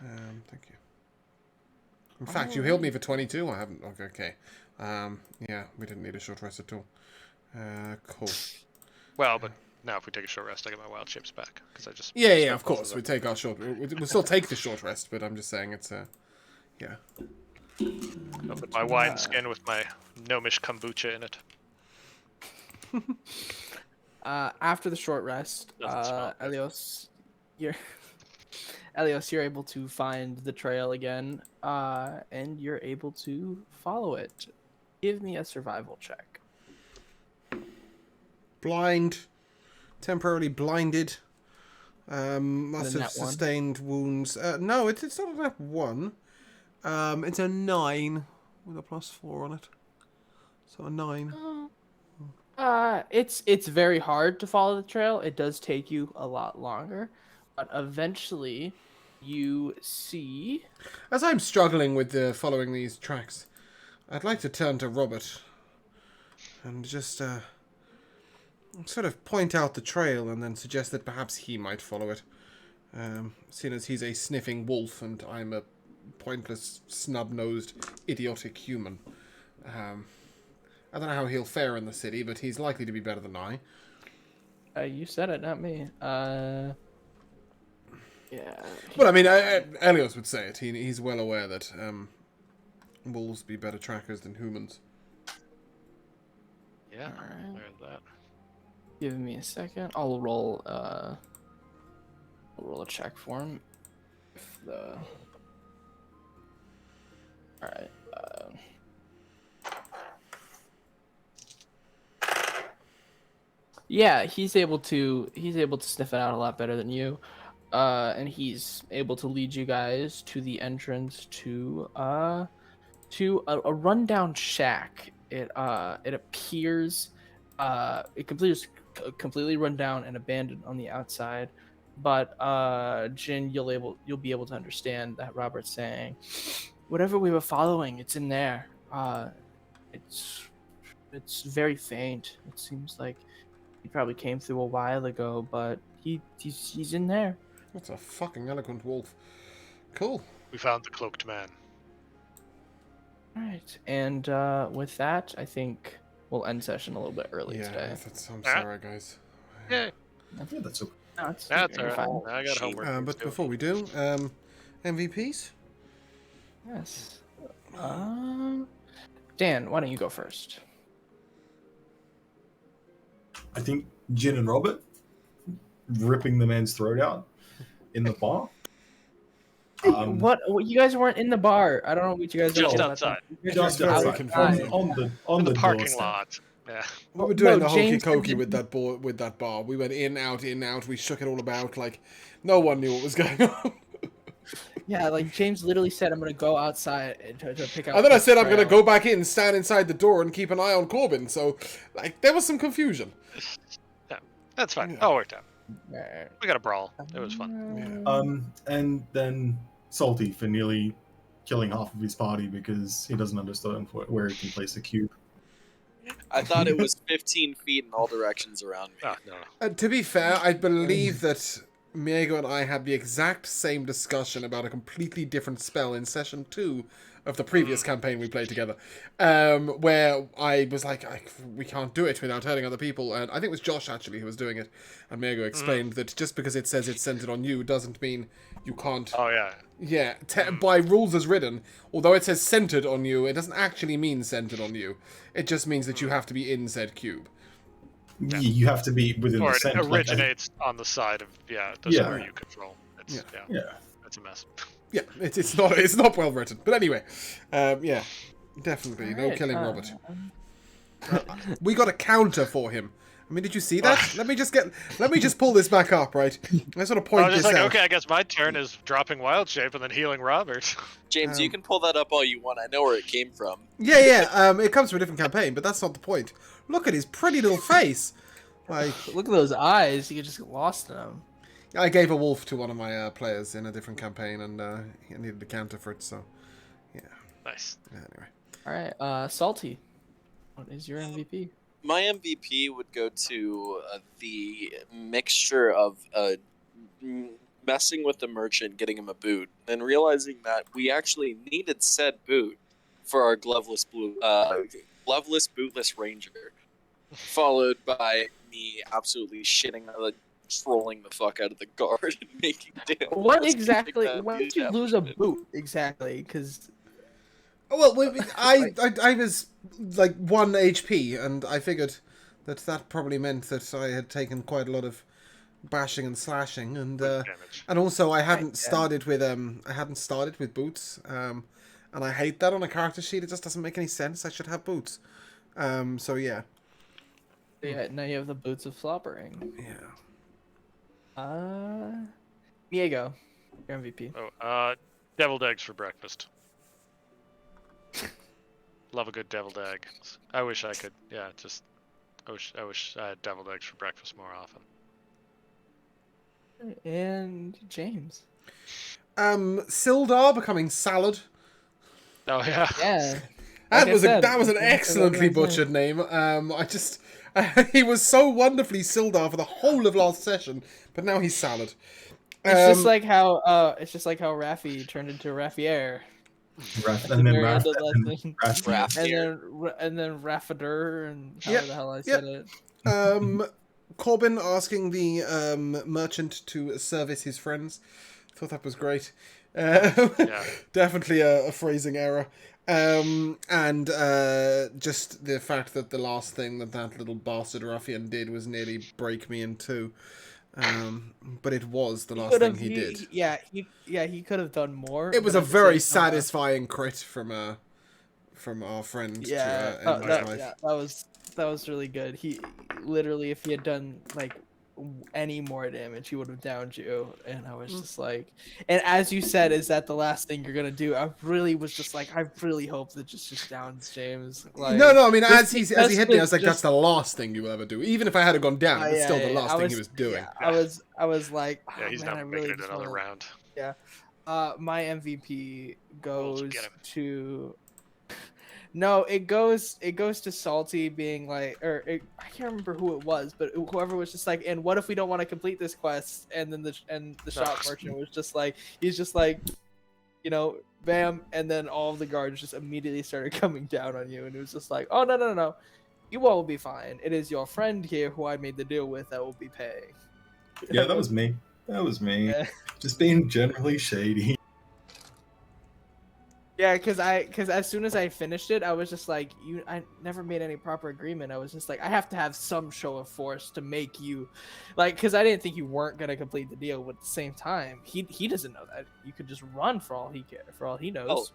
Thank you. In fact, you healed me for 22. I haven't. Okay. Yeah, we didn't need a short rest at all. Cool. Well, but now if we take a short rest, I get my wild shapes back because I just Yeah, of course. We take our short. We'll still take the short rest, but I'm just saying it's yeah. I'll put my wine skin with my gnomish kombucha in it. After the short rest, Doesn't smell good. Elios, you're able to find the trail again, and you're able to follow it. Give me a survival check. Blind, temporarily blinded. Must a have nat one? sustained wounds. No, it's not a nat 1. It's a 9 with a +4 on it. So a 9. It's very hard to follow the trail. It does take you a lot longer, but eventually you see. As I'm struggling with following these tracks, I'd like to turn to Robert and just sort of point out the trail and then suggest that perhaps he might follow it. Seeing as he's a sniffing wolf and I'm a pointless, snub-nosed, idiotic human. I don't know how he'll fare in the city, but he's likely to be better than I. You said it, not me. Yeah. But I mean, Elios would say it. He's well aware that wolves be better trackers than humans. Yeah, Alright. there's that. Give me a second. I'll roll a check for him. If the. All right. Yeah, he's able to sniff it out a lot better than you, and he's able to lead you guys to the entrance to a rundown shack. It appears it completely run down and abandoned on the outside, but Jin, you'll be able to understand that Robert's saying, whatever we were following, it's in there. It's very faint. It seems like he probably came through a while ago, but he's in there. That's a fucking eloquent wolf. Cool. We found the cloaked man. All right, and with that, I think we'll end session a little bit early today. I'm sorry, guys. Yeah, Yeah, that's okay. No, it's that's you're all fine. right. I got homework. But before we do, MVPs? Yes. Dan, why don't you go first? I think Jin and Robert ripping the man's throat out in the bar. What? You guys weren't in the bar. I don't know what you guys Just are outside. Just very outside, confusing. on the Parking doorstep. lot. Yeah. We were doing No, the hokey James cokey didn't- with that bar. We went in, out, in, out. We shook it all about like no one knew what was going on. Yeah, like James literally said, I'm gonna go outside to pick up. And then I this said I'm gonna trail. go back in, stand inside the door, and keep an eye on Corbin. So, like, there was some confusion. Yeah, that's fine. Yeah. All worked out. Alright. We got a brawl. It was fun. Yeah. And then salty for nearly killing half of his party because he doesn't understand where he can place a cube. I thought it was 15 feet in all directions around me. Oh, no. To be fair, I believe that Miego and I had the exact same discussion about a completely different spell in session 2 of the previous campaign we played together, where I was like, we can't do it without hurting other people, and I think it was Josh actually who was doing it, and Miego explained that just because it says it's centered on you doesn't mean you can't. Oh yeah. Yeah, by rules as written, although it says centered on you, it doesn't actually mean centered on you. It just means that you have to be in said cube. Yeah. You have to be within Or the it center. originates on the side of the Yeah. square you control. It's, Yeah. it's a mess. Yeah, it's not well written. But anyway, yeah, definitely no Alright, killing Robert. We got a counter for him. I mean, did you see that? Let me just pull this back up, right? I sort of I point was this just like, out. okay, I guess my turn is dropping Wild Shape and then healing Robert. James, you can pull that up all you want. I know where it came from. Yeah. It comes from a different campaign, but that's not the point. Look at his pretty little face. Like, Look at those eyes. You just get lost in them. I gave a wolf to one of my players in a different campaign, and he needed a counter for it. So, yeah. Nice. Anyway. All right, Salty. What is your MVP? My MVP would go to the mixture of messing with the merchant, getting him a boot, and realizing that we actually needed said boot for our gloveless bootless ranger, followed by me absolutely trolling the fuck out of the guard and making damn. What exactly? When did you lose a boot exactly? Because Well, I was like 1 HP, and I figured that probably meant that I had taken quite a lot of bashing and slashing, and also I hadn't started with boots, and I hate that on a character sheet. It just doesn't make any sense. I should have boots. So yeah. yeah, now you have the boots of slobbering. Yeah. Miego, your MVP. Oh, deviled eggs for breakfast. Love a good deviled egg. I wish I could. Yeah, I wish I had deviled eggs for breakfast more often. And James. Sildar becoming salad. Oh yeah. Yeah. That Like was an excellently butchered name. He was so wonderfully Sildar for the whole of last session, but now he's salad. It's just like how Raffi turned into Raffier. And then Raffader and however the hell I said it. Corbin asking the merchant to service his friends. Thought that was great. Definitely a phrasing error. And just the fact that the last thing that little bastard ruffian did was nearly break me in two. But it was the last thing he did. He could have done more. It was a very satisfying crit from our friend. That was really good. He literally, if he had done like any more damage, he would have downed you. And I was just like, and as you said, is that the last thing you're gonna do? I really was just like, I really hope that just downs James. Like, no, I mean, as he hit me, I was like, that's the last thing you will ever do. Even if I had gone down, it's still the last thing he was doing. Yeah, I was like, he's not making it another round. Yeah. My MVP goes to. No, it goes to Salty being like, I can't remember who it was, but whoever was just like, and what if we don't want to complete this quest? And then the shop merchant was just like, he's just like, bam, and then all of the guards just immediately started coming down on you, and it was just like, oh no, you all will be fine. It is your friend here who I made the deal with that will be paying. Yeah, that was me. Yeah. Just being generally shady. Yeah, because as soon as I finished it, I was just like, I never made any proper agreement. I was just like, I have to have some show of force to make you, like, because I didn't think you weren't gonna complete the deal. But at the same time, he doesn't know that you could just run for all he knows. Oh,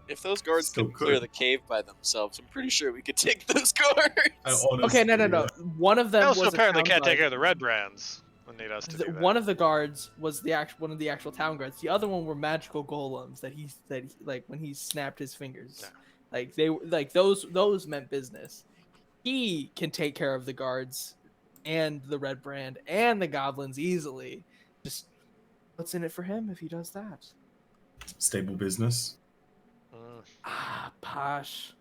if those guards could clear the cave by themselves, I'm pretty sure we could take those guards. Okay, no. One of them also was apparently can't take care of the red brands. Need us to do that. One of the guards was one of the actual town guards. The other one were magical golems that he like when he snapped his fingers. Yeah. Like those meant business. He can take care of the guards and the red brand and the goblins easily. Just what's in it for him if he does that? Stable business. Posh.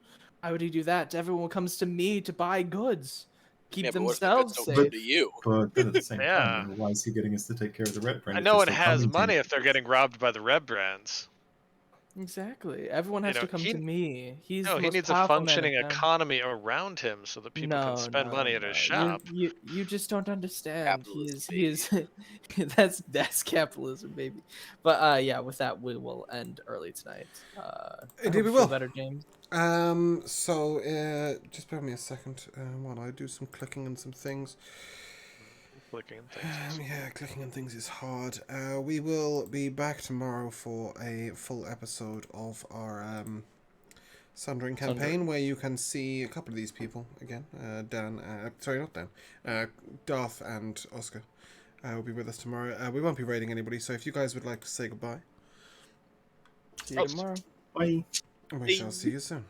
Why would he do that? Everyone comes to me to buy goods. keep Yeah, but what if the goods themselves don't safe. come to you? But then at the same Yeah. time, why is he getting us to take care of the red brand? And if no they're one still has coming to money me? if they're getting robbed by the red brands. Exactly. Everyone has You know, to come he- to me. He's No, the he most needs a powerful man functioning in town. economy around him so that people can No, spend no, money at no. his shop. You just don't understand. Capitalism, He is that's capitalism, baby. But yeah, with that we will end early tonight. I Indeed hope we you feel will. better, James. So, just bear with me a second while I do some clicking and some things. Clicking things. Yeah, clicking on things is hard. We will be back tomorrow for a full episode of our Sundering campaign, where you can see a couple of these people again. Dan, sorry, not Dan. Darth and Oscar will be with us tomorrow. We won't be raiding anybody, so if you guys would like to say goodbye, See you tomorrow. Bye. we shall see you soon.